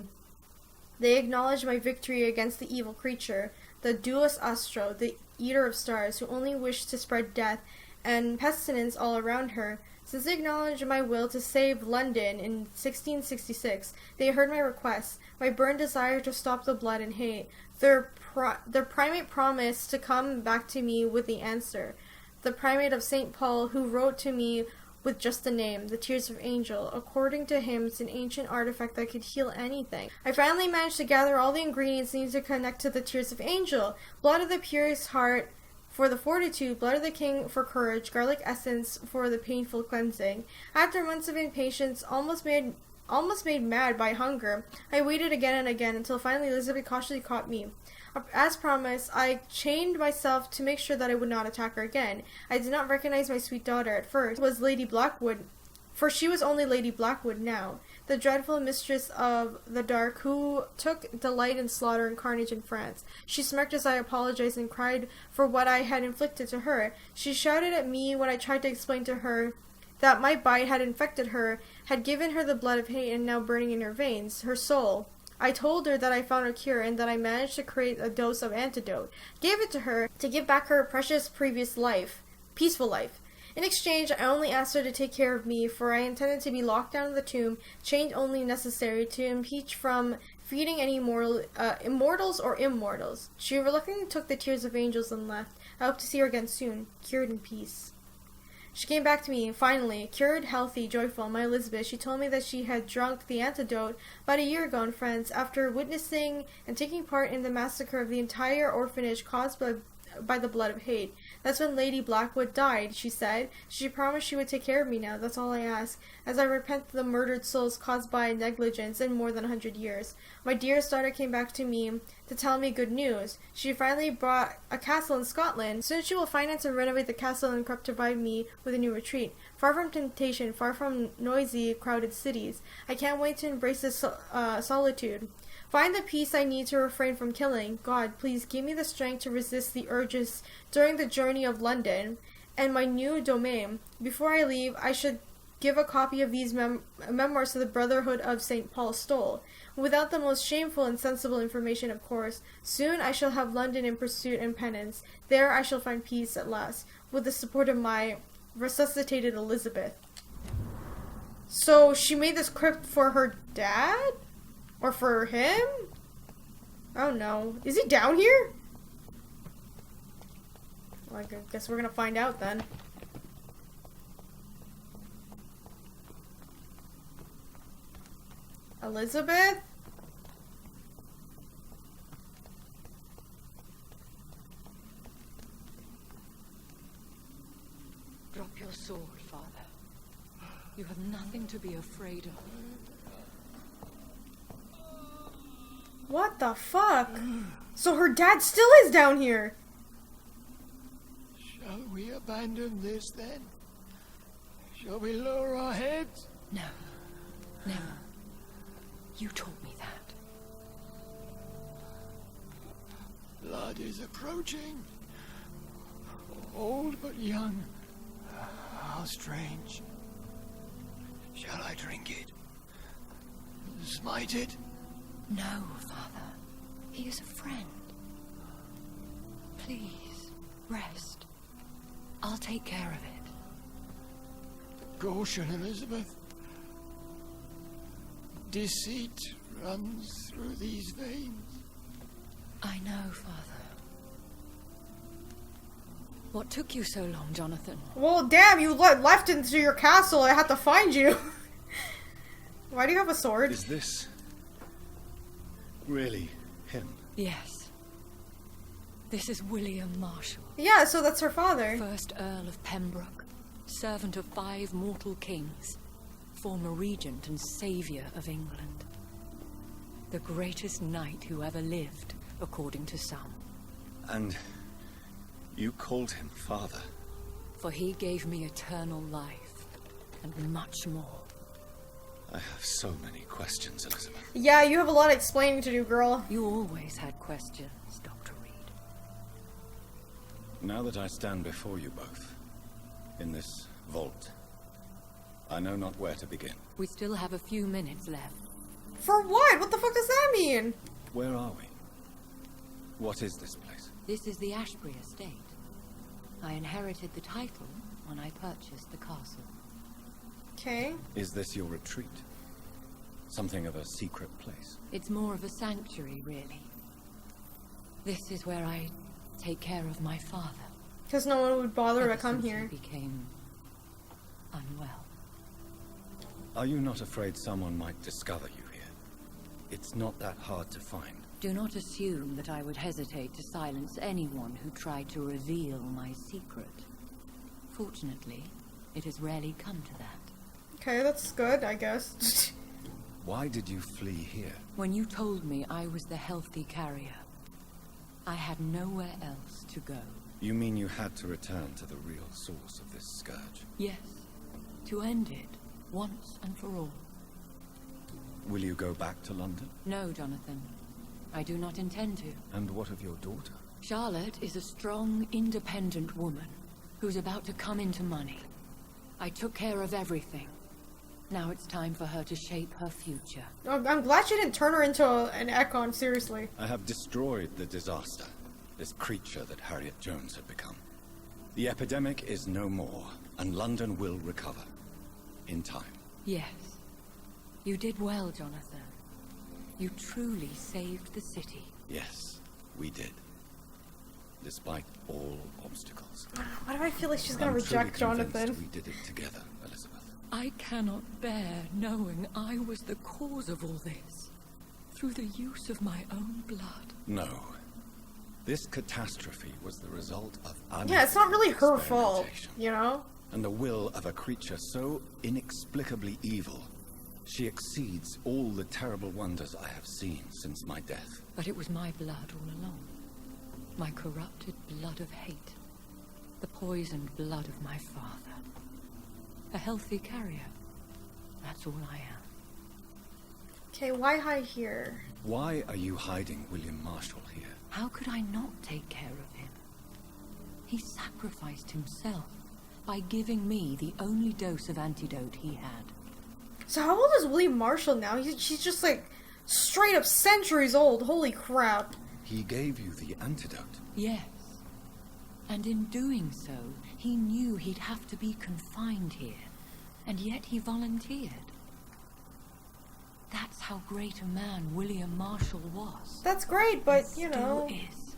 They acknowledge my victory against the evil creature, the Deus Astro, the eater of stars, who only wished to spread death and pestilence all around her. Since they acknowledged my will to save London in 1666, they heard my request, my burning desire to stop the blood and hate. Their primate promised to come back to me with the answer. The primate of St. Paul, who wrote to me with just the name, the Tears of Angel. According to him, it's an ancient artifact that could heal anything. I finally managed to gather all the ingredients needed to connect to the Tears of Angel. Blood of the purest heart for the fortitude, blood of the king for courage, garlic essence for the painful cleansing. After months of impatience, almost made mad by hunger, I waited again and again until finally Elizabeth cautiously caught me. As promised, I chained myself to make sure that I would not attack her again. I did not recognize my sweet daughter at first. It was Lady Blackwood, for she was only Lady Blackwood now, the dreadful mistress of the dark who took delight in slaughter and carnage in France. She smirked as I apologized and cried for what I had inflicted to her. She shouted at me when I tried to explain to her that my bite had infected her, had given her the blood of hate and now burning in her veins, her soul. I told her that I found a cure and that I managed to create a dose of antidote, gave it to her to give back her precious previous life, peaceful life. In exchange, I only asked her to take care of me, for I intended to be locked down in the tomb, chained only necessary to impeach from feeding any immortals or immortals. She reluctantly took the tears of angels and left. I hope to see her again soon, cured in peace. She came back to me, finally, cured, healthy, joyful, my Elizabeth. She told me that she had drunk the antidote about a year ago in France after witnessing and taking part in the massacre of the entire orphanage caused by the blood of hate. That's when Lady Blackwood died, she said. She promised she would take care of me now, that's all I ask, as I repent the murdered souls caused by negligence in more than 100 years. My dearest daughter came back to me to tell me good news. She finally bought a castle in Scotland. Soon she will finance and renovate the castle and provide me with a new retreat. Far from temptation, far from noisy, crowded cities. I can't wait to embrace this solitude. Find the peace I need to refrain from killing. God, please give me the strength to resist the urges during the journey of London and my new domain. Before I leave, I should give a copy of these memoirs to the Brotherhood of St. Paul Stole. Without the most shameful and sensible information, of course. Soon I shall have London in pursuit and penance. There I shall find peace at last, with the support of my resuscitated Elizabeth. So she made this crypt for her dad? Or for him? I don't know. Is he down here? Well, I guess we're gonna find out then. Elizabeth? Drop your sword, Father. You have nothing to be afraid of. What the fuck? So her dad still is down here. Shall we abandon this then? Shall we lower our heads? No. Never. You taught me that. Blood is approaching. Old but young. How strange. Shall I drink it? Smite it? No, Father. He is a friend. Please, rest. I'll take care of it. Caution, Elizabeth. Deceit runs through these veins. I know, Father. What took you so long, Johnathan? Well, damn, you left into your castle. I had to find you. Why do you have a sword? Is this really him? Yes. This is William Marshall. Yeah, so that's her father. First Earl of Pembroke, servant of 5 mortal kings, former regent and saviour of England. The greatest knight who ever lived, according to some. And you called him father? For he gave me eternal life, and much more. I have so many questions, Elizabeth. Yeah, you have a lot of explaining to do, girl. You always had questions, Dr. Reid. Now that I stand before you both, in this vault, I know not where to begin. We still have a few minutes left. For what? What the fuck does that mean? Where are we? What is this place? This is the Ashbury estate. I inherited the title when I purchased the castle. Okay. Is this your retreat? Something of a secret place? It's more of a sanctuary, really. This is where I take care of my father. Because no one would bother to come Ever since here. he became unwell. Are you not afraid someone might discover you here? It's not that hard to find. Do not assume that I would hesitate to silence anyone who tried to reveal my secret. Fortunately, it has rarely come to that. Okay, that's good, I guess. Why did you flee here? When you told me I was the healthy carrier, I had nowhere else to go. You mean you had to return to the real source of this scourge? Yes, to end it, once and for all. Will you go back to London? No, Johnathan. I do not intend to. And what of your daughter? Charlotte is a strong, independent woman who's about to come into money. I took care of everything. Now it's time for her to shape her future. I'm glad she didn't turn her into an Ekon, seriously. I have destroyed the disaster, this creature that Harriet Jones had become. The epidemic is no more, and London will recover. In time. Yes. You did well, Johnathan. You truly saved the city. Yes, we did. Despite all obstacles. Why do I feel like she's gonna I'm reject truly convinced Johnathan? we did it together, Elizabeth. I cannot bear knowing I was the cause of all this. Through the use of my own blood. No. This catastrophe was the result of Yeah, it's not really her fault, experimentation. you know? And the will of a creature so inexplicably evil, she exceeds all the terrible wonders I have seen since my death. But it was my blood all along. My corrupted blood of hate. The poisoned blood of my father. A healthy carrier. That's all I am. Okay, why hide here? Why are you hiding William Marshall here? How could I not take care of him? He sacrificed himself by giving me the only dose of antidote he had. So how old is William Marshall now? She's just like straight up centuries old. Holy crap. He gave you the antidote. Yes. And in doing so, he knew he'd have to be confined here. And yet he volunteered. That's how great a man William Marshall was. That's great, but, And you know... still is.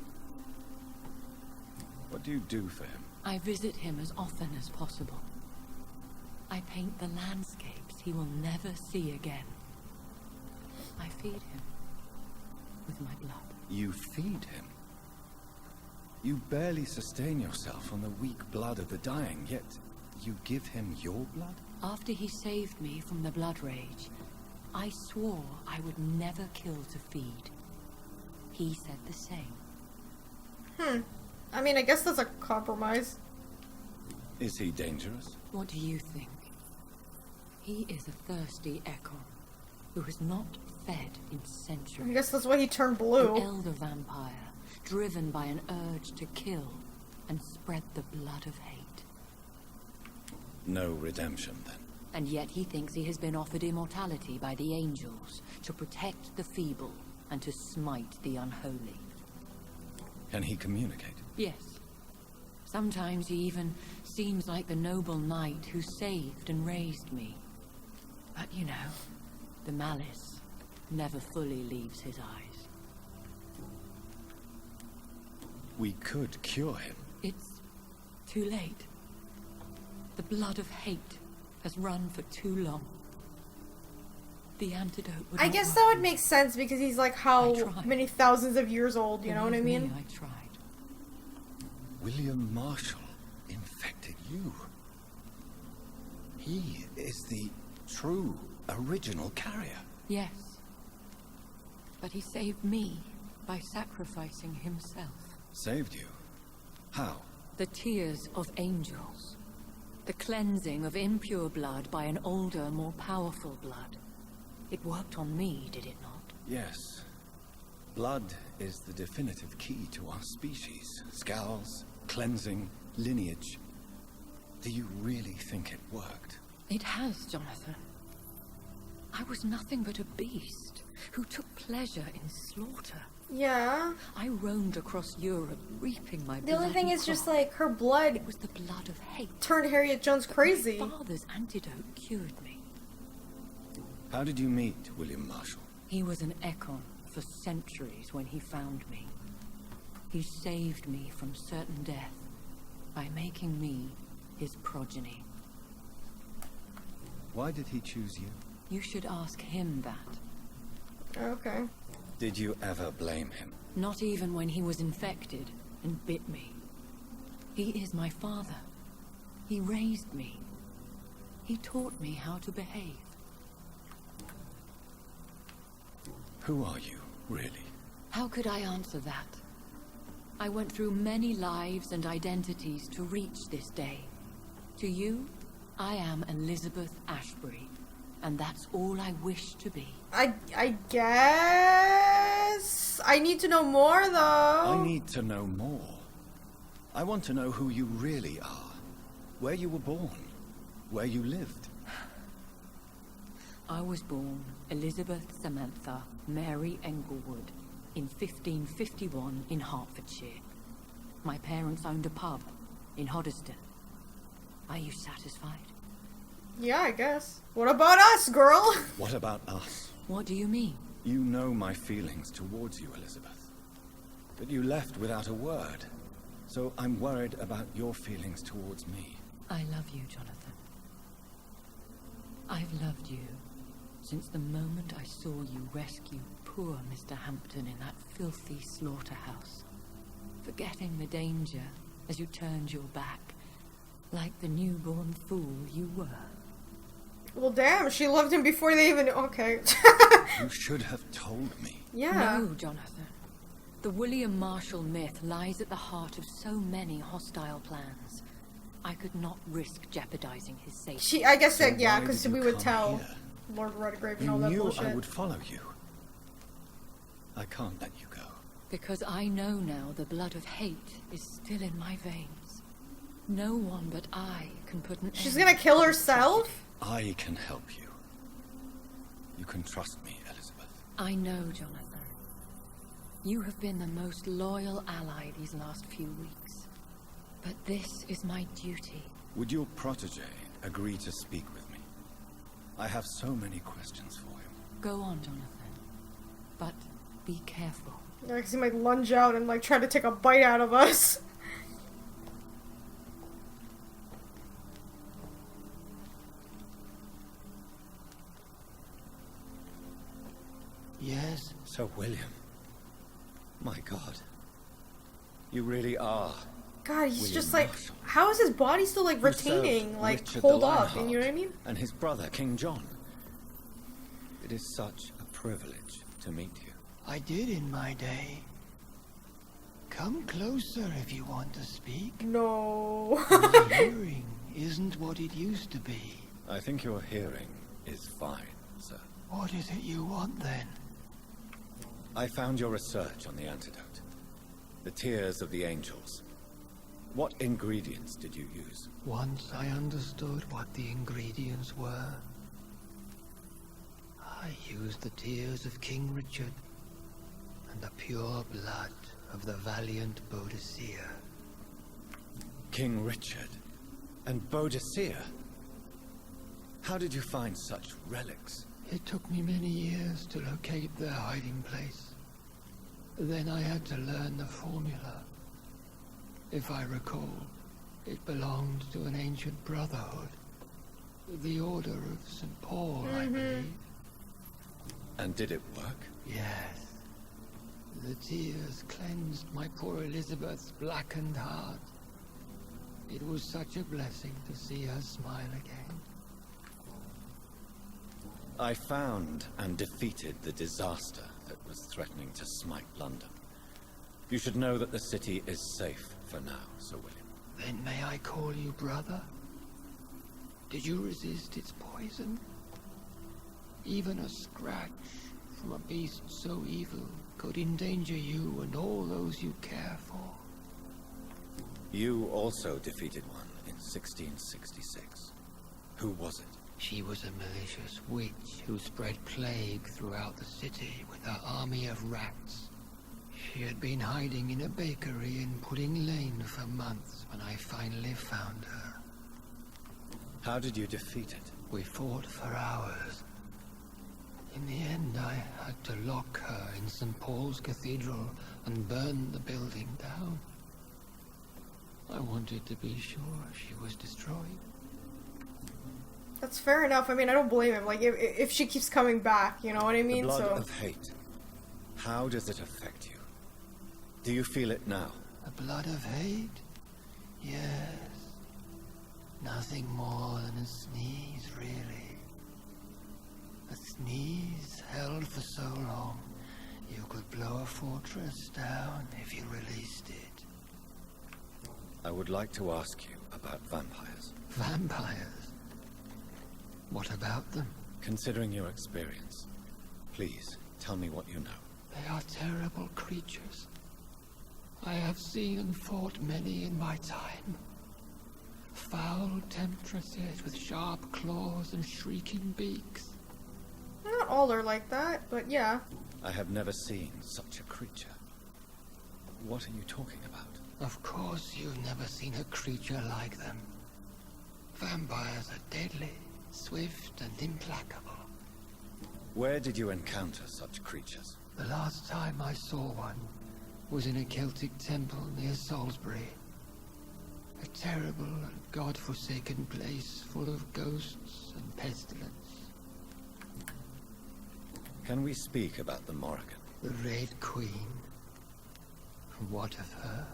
What do you do for him? I visit him as often as possible. I paint the landscapes he will never see again. I feed him with my blood. You feed him? You barely sustain yourself on the weak blood of the dying, yet you give him your blood? After he saved me from the blood rage, I swore I would never kill to feed. He said the same. I mean, I guess that's a compromise. Is he dangerous? What do you think? He is a thirsty echo who has not fed in centuries. I guess that's why he turned An blue. elder vampire, driven by an urge to kill and spread the blood of hate. No redemption, then. And yet he thinks he has been offered immortality by the angels to protect the feeble and to smite the unholy. Can he communicate? Yes. Sometimes he even seems like the noble knight who saved and raised me. But you know, the malice never fully leaves his eyes. We could cure him. It's too late. The blood of hate has run for too long. The antidote would I not guess work. that would make sense because he's like I how tried. many thousands of years old, you know what I Believe mean? me, I tried. William Marshall infected you. He is the true, original carrier. Yes. But he saved me by sacrificing himself. Saved you? How? The tears of angels. The cleansing of impure blood by an older, more powerful blood. It worked on me, did it not? Yes. Blood is the definitive key to our species. Skals, cleansing, lineage. Do you really think it worked? It has, Johnathan. I was nothing but a beast who took pleasure in slaughter. Yeah. I roamed across Europe, reaping my The only thing bloody is just crop. like her blood It was the blood of hate. turned Harriet Jones crazy. My father's antidote cured me. How did you meet William Marshall? He was an Ekon for centuries when he found me. He saved me from certain death by making me his progeny. Why did he choose you? You should ask him that. Okay. Did you ever blame him? Not even when he was infected and bit me. He is my father. He raised me. He taught me how to behave. Who are you, really? How could I answer that? I went through many lives and identities to reach this day. To you, I am Elizabeth Ashbury, and that's all I wish to be. I guess I need to know more though. I need to know more. I want to know who you really are. Where you were born. Where you lived. I was born Elizabeth Samantha Mary Englewood in 1551 in Hertfordshire. My parents owned a pub in Hoddesdon. Are you satisfied? Yeah, I guess. What about us, girl? What about us? What do you mean? You know my feelings towards you, Elizabeth. But you left without a word. So I'm worried about your feelings towards me. I love you, Johnathan. I've loved you since the moment I saw you rescue poor Mr. Hampton in that filthy slaughterhouse, forgetting the danger as you turned your back, like the newborn fool you were. Well, damn, she loved him before they even... Okay. You should have told me. Yeah. No, Johnathan. The William Marshall myth lies at the heart of so many hostile plans. I could not risk jeopardizing his safety. I guess So that, yeah, why because did you we would come tell here? Lord Redgrave and You all that knew bullshit. I would follow you. I can't let you go. Because I know now the blood of hate is still in my veins. No one but I can put an She's end gonna kill to this herself? tragedy. I can help you. You can trust me, Elizabeth. I know, Johnathan. You have been the most loyal ally these last few weeks. But this is my duty. Would your protege agree to speak with me? I have so many questions for him. Go on, Johnathan. But be careful. Yeah, because he might lunge out and, like, try to take a bite out of us. Yes? Sir William. My God. You really are. God, he's William just like... Marshall. How is his body still, like, You retaining, served like, Richard hold the up? And you know what I Lionheart mean? And his brother, King John. It is such a privilege to meet you. I did in my day. Come closer if you want to speak. No. My hearing isn't what it used to be. I think your hearing is fine, sir. What is it you want then? I found your research on the antidote. The tears of the angels. What ingredients did you use? Once I understood what the ingredients were, I used the tears of King Richard and the pure blood of the valiant Boadicea. King Richard and Boadicea? How did you find such relics? It took me many years to locate their hiding place. Then I had to learn the formula. If I recall, it belonged to an ancient brotherhood. The Order of St. Paul, I believe. And did it work? Yes. The tears cleansed my poor Elizabeth's blackened heart. It was such a blessing to see her smile again. I found and defeated the disaster that was threatening to smite London. You should know that the city is safe for now, Sir William. Then may I call you brother? Did you resist its poison? Even a scratch from a beast so evil could endanger you and all those you care for. You also defeated one in 1666. Who was it? She was a malicious witch who spread plague throughout the city with her army of rats. She had been hiding in a bakery in Pudding Lane for months when I finally found her. How did you defeat it? We fought for hours. In the end, I had to lock her in St. Paul's Cathedral and burn the building down. I wanted to be sure she was destroyed. That's fair enough. I mean, I don't blame him. Like, if she keeps coming back, you know what I mean? The blood So of hate. How does it affect you? Do you feel it now? The blood of hate? Yes. Nothing more than a sneeze, really. A sneeze held for so long, you could blow a fortress down if you released it. I would like to ask you about vampires. Vampires? What about them? Considering your experience, please tell me what you know. They are terrible creatures. I have seen and fought many in my time. Foul temptresses with sharp claws and shrieking beaks. not all are like that, but yeah. I have never seen such a creature. What are you talking about? Of course you've never seen a creature like them. Vampires are deadly, swift and implacable. Where did you encounter such creatures? The last time I saw one was in a Celtic temple near Salisbury. A terrible and god-forsaken place full of ghosts and pestilence. Can we speak about the Morrigan? The Red Queen. What of her?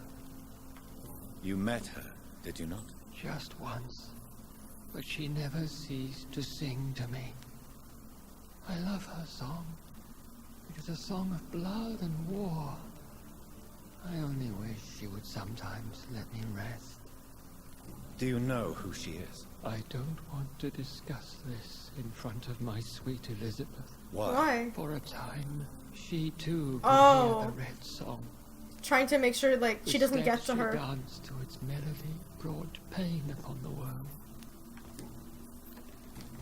You met her, did you not? Just once. But she never ceased to sing to me. I love her song. It is a song of blood and war. I only wish she would sometimes let me rest. Do you know who she is? I don't want to discuss this in front of my sweet Elizabeth. Why? For a time, she too could Oh. hear the red song. Trying to make sure, like, she doesn't Instead, get to her. She danced to its melody, brought pain upon the world.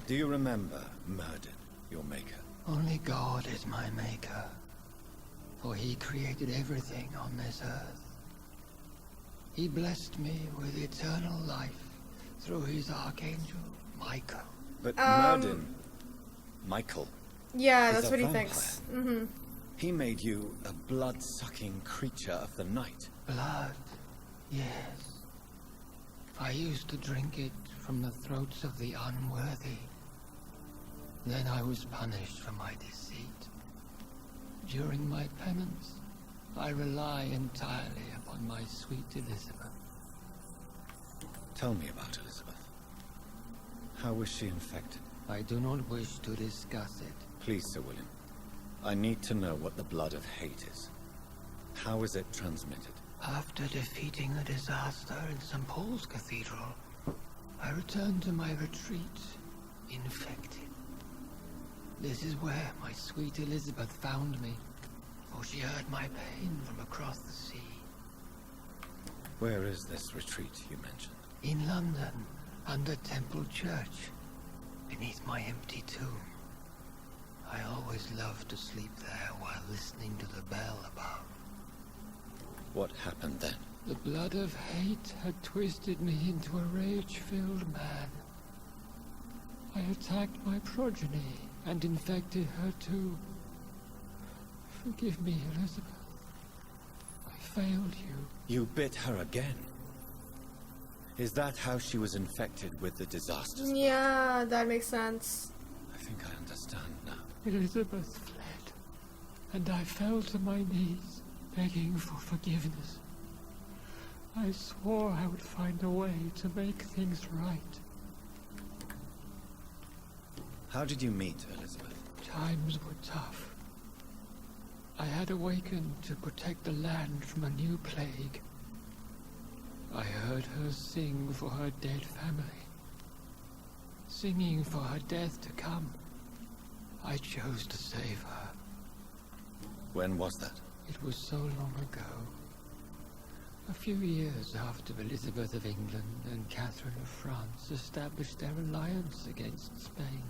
Do you remember Murden, your maker? Only God is my maker, for he created everything on this earth. He blessed me with eternal life through his archangel, Michael. But Murden, Michael, Yeah, is that's a what he vampire. thinks. Mm-hmm. He made you a blood-sucking creature of the night. Blood, yes. I used to drink it from the throats of the unworthy. Then I was punished for my deceit. During my penance, I rely entirely upon my sweet Elizabeth. Tell me about Elizabeth. How was she infected? I do not wish to discuss it. Please, Sir William. I need to know what the blood of hate is. How is it transmitted? After defeating the disaster in St. Paul's Cathedral, I returned to my retreat, infected. This is where my sweet Elizabeth found me, for she heard my pain from across the sea. Where is this retreat you mentioned? In London, under Temple Church, beneath my empty tomb. I always loved to sleep there while listening to the bell above. What happened then? The blood of hate had twisted me into a rage-filled man. I attacked my progeny and infected her too. Forgive me, Elizabeth. I failed you. You bit her again. Is that how she was infected with the disasters? Yeah, that makes sense. I think I understand now. Elizabeth fled, and I fell to my knees, begging for forgiveness. I swore I would find a way to make things right. How did you meet Elizabeth? Times were tough. I had awakened to protect the land from a new plague. I heard her sing for her dead family. Singing for her death to come. I chose to save her. When was that? It was so long ago. A few years after Elizabeth of England and Catherine of France established their alliance against Spain.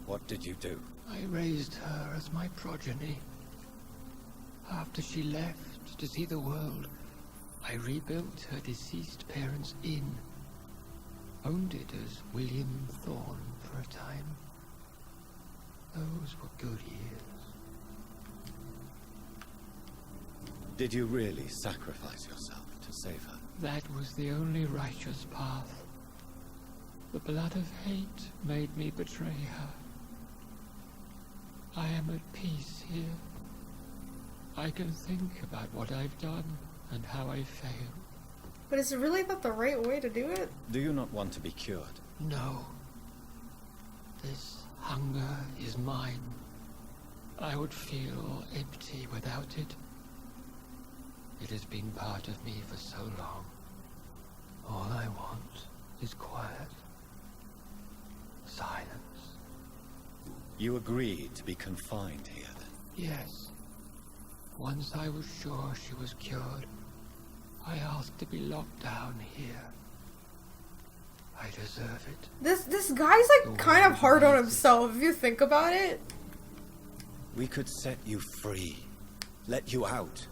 What did you do? I raised her as my progeny. After she left to see the world, I rebuilt her deceased parents' inn. Owned it as William Thorne for a time. Those were good years. Did you really sacrifice yourself to save her? That was the only righteous path. The blood of hate made me betray her. I am at peace here. I can think about what I've done and how I failed. But is it really not the right way to do it? Do you not want to be cured? No. This hunger is mine. I would feel empty without it. It has been part of me for so long. All I want is quiet. Silence. You agreed to be confined here, then? Yes. Once I was sure she was cured, I asked to be locked down here. I deserve it. This guy's like kind of hard on himself if you think about it. We could set you free. Let you out.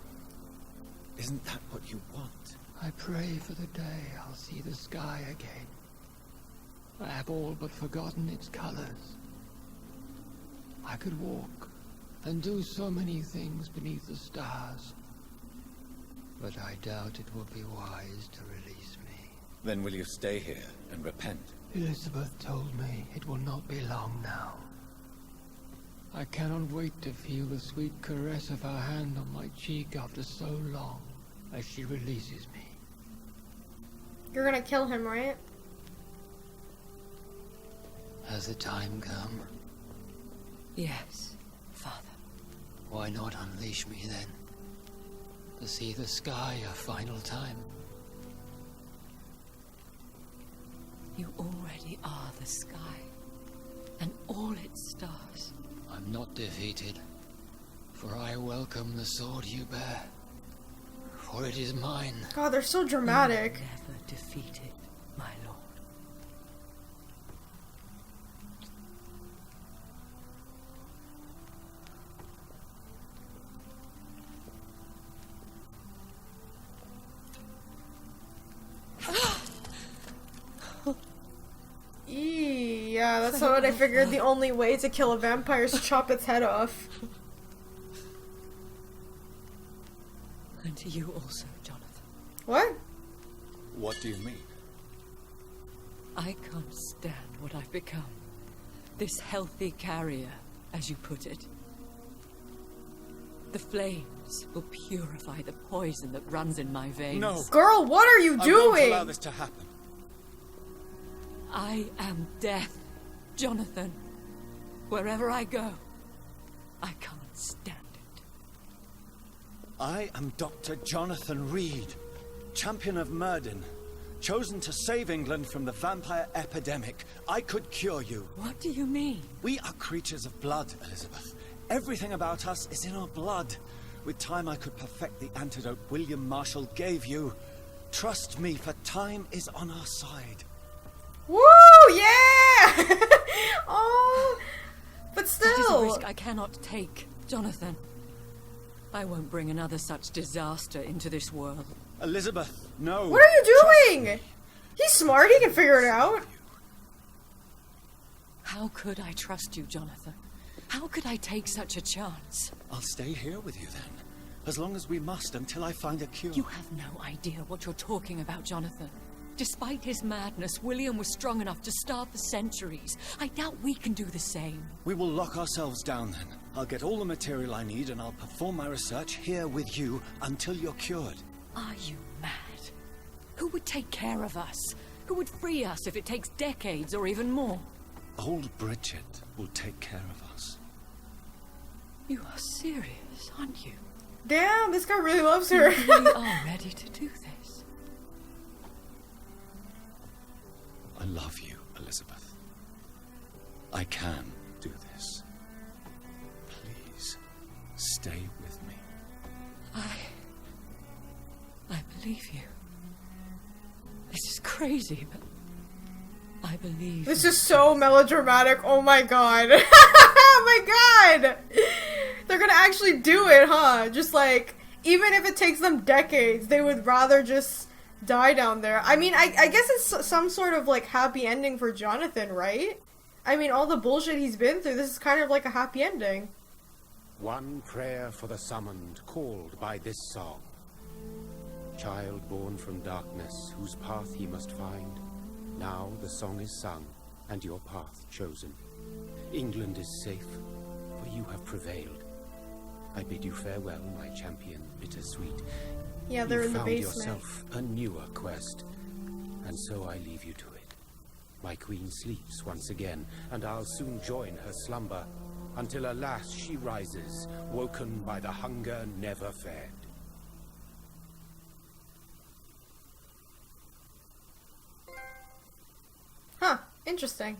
Isn't that what you want? I pray for the day I'll see the sky again. I have all but forgotten its colors. I could walk and do so many things beneath the stars. But I doubt it will be wise to release me. Then will you stay here and repent? Elizabeth told me it will not be long now. I cannot wait to feel the sweet caress of her hand on my cheek after so long as she releases me. You're gonna kill him, right? Has the time come? Yes, Father. Why not unleash me then? To see the sky a final time. You already are the sky, and all its stars. I'm not defeated, for I welcome the sword you bear, for it is mine. God, they're so dramatic. You are never defeated, my lord. Yeah, that's what I figured. The only way to kill a vampire is to chop its head off. And to you also, Johnathan. What? What do you mean? I can't stand what I've become. This healthy carrier, as you put it. The flames will purify the poison that runs in my veins. No! Girl, what are you I doing? won't allow this to happen. I am death, Johnathan. Wherever I go, I can't stand it. I am Dr. Johnathan Reid, champion of Myrddin, chosen to save England from the vampire epidemic. I could cure you. What do you mean? We are creatures of blood, Elizabeth. Everything about us is in our blood. With time, I could perfect the antidote William Marshall gave you. Trust me, for time is on our side. Woo! Yeah! Oh, but still. That is a risk I cannot take, Johnathan. I won't bring another such disaster into this world. Elizabeth, no. What are you doing? He's smart. He can figure it out. How could I trust you, Johnathan? How could I take such a chance? I'll stay here with you then, as long as we must until I find a cure. You have no idea what you're talking about, Johnathan. Despite his madness, William was strong enough to start the centuries. I doubt we can do the same. We will lock ourselves down then. I'll get all the material I need and I'll perform my research here with you until you're cured. Are you mad? Who would take care of us? Who would free us if it takes decades or even more? Old Bridget will take care of us. You are serious, aren't you? Damn, this guy really loves her. You really are ready to do this. I love you, Elizabeth. I can do this. Please, stay with me. I believe you. This is crazy, but I believe. This is so melodramatic. Oh my god. Oh my god. They're gonna actually do it, huh? Just like, even if it takes them decades, they would rather just die down there. I mean, I guess it's some sort of like happy ending for Johnathan, right? I mean, all the bullshit he's been through, this is kind of like a happy ending. One prayer for the summoned, called by this song. Child born from darkness, whose path he must find. Now the song is sung, and your path chosen. England is safe, for you have prevailed. I bid you farewell, my champion, bittersweet. Yeah, they're in the basement. You found yourself a newer quest, and so I leave you to it. My queen sleeps once again, and I'll soon join her slumber, until alas she rises, woken by the hunger never fed. Huh, interesting.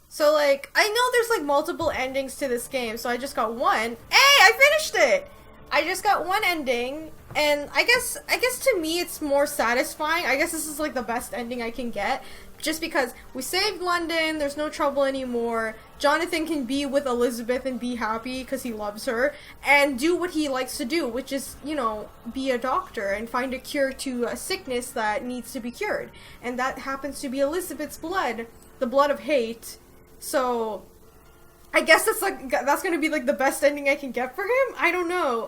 So, like, I know there's, like, multiple endings to this game, so I just got one. Hey, I finished it! I just got one ending, and I guess to me it's more satisfying. I guess this is, like, the best ending I can get. Just because we saved London, there's no trouble anymore. Johnathan can be with Elizabeth and be happy because he loves her, and do what he likes to do, which is, you know, be a doctor and find a cure to a sickness that needs to be cured. And that happens to be Elizabeth's blood, the blood of hate. So, I guess that's gonna be like the best ending I can get for him. I don't know.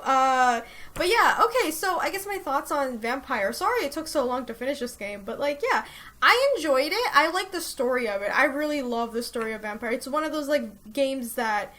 But yeah, okay, so I guess my thoughts on Vampyr. Sorry it took so long to finish this game, but like, yeah, I enjoyed it. I like the story of it. I really love the story of Vampyr. It's one of those like games that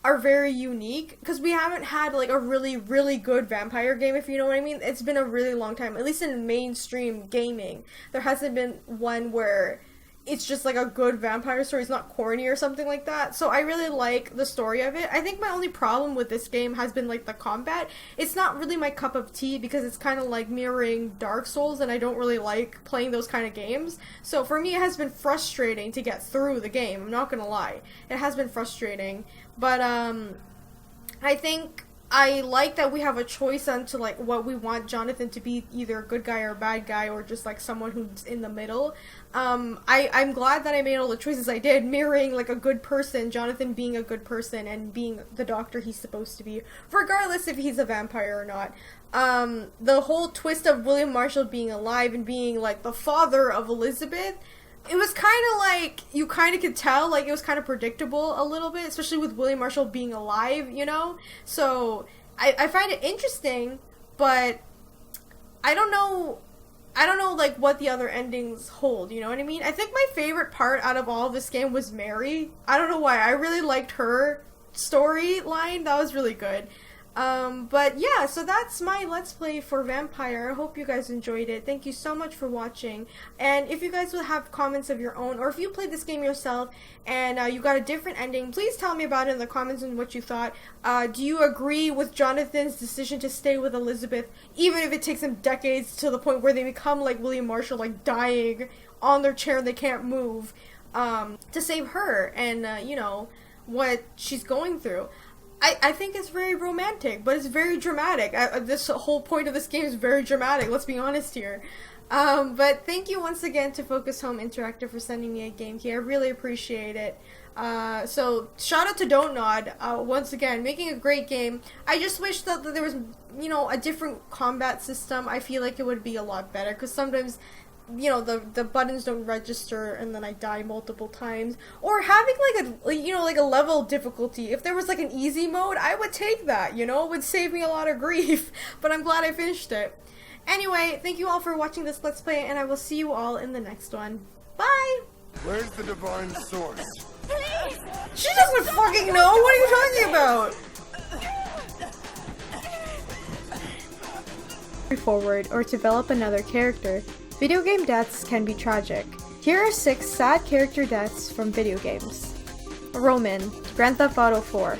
are very unique, because we haven't had like a really, really good Vampyr game, if you know what I mean. It's been a really long time, at least in mainstream gaming. There hasn't been one where it's just like a good vampire story. It's not corny or something like that. So I really like the story of it. I think my only problem with this game has been like the combat. It's not really my cup of tea because it's kind of like mirroring Dark Souls, and I don't really like playing those kind of games. So for me, it has been frustrating to get through the game. I'm not gonna lie. It has been frustrating. But I think I like that we have a choice onto like what we want Johnathan to be, either a good guy or a bad guy, or just like someone who's in the middle. I'm glad that I made all the choices I did, mirroring like a good person, Johnathan being a good person and being the doctor he's supposed to be, regardless if he's a vampire or not. The whole twist of William Marshall being alive and being like the father of Elizabeth, it was kind of like, you kind of could tell, like, it was kind of predictable a little bit, especially with William Marshall being alive, you know? So, I find it interesting, but I don't know, like, what the other endings hold, you know what I mean? I think my favorite part out of all of this game was Mary. I don't know why, I really liked her storyline. That was really good. But yeah, so that's my Let's Play for Vampyr. I hope you guys enjoyed it. Thank you so much for watching. And if you guys will have comments of your own, or if you played this game yourself and you got a different ending, please tell me about it in the comments and what you thought. Do you agree with Jonathan's decision to stay with Elizabeth, even if it takes them decades, to the point where they become like William Marshall, like dying on their chair and they can't move, to save her and, you know, what she's going through? I think it's very romantic, but it's very dramatic. This whole point of this game is very dramatic, let's be honest here. But thank you once again to Focus Home Interactive for sending me a game key. I really appreciate it. So, shout out to Don't Nod, once again, making a great game. I just wish that there was, you know, a different combat system. I feel like it would be a lot better, because sometimes, you know, the buttons don't register and then I die multiple times. Or having like a, you know, like a level difficulty. If there was like an easy mode, I would take that, you know? It would save me a lot of grief. But I'm glad I finished it. Anyway, thank you all for watching this Let's Play, and I will see you all in the next one. Bye! Where's the divine source? She doesn't fucking know! What are you talking about? Forward or develop another character. Video game deaths can be tragic. Here are 6 sad character deaths from video games. Roman, Grand Theft Auto 4.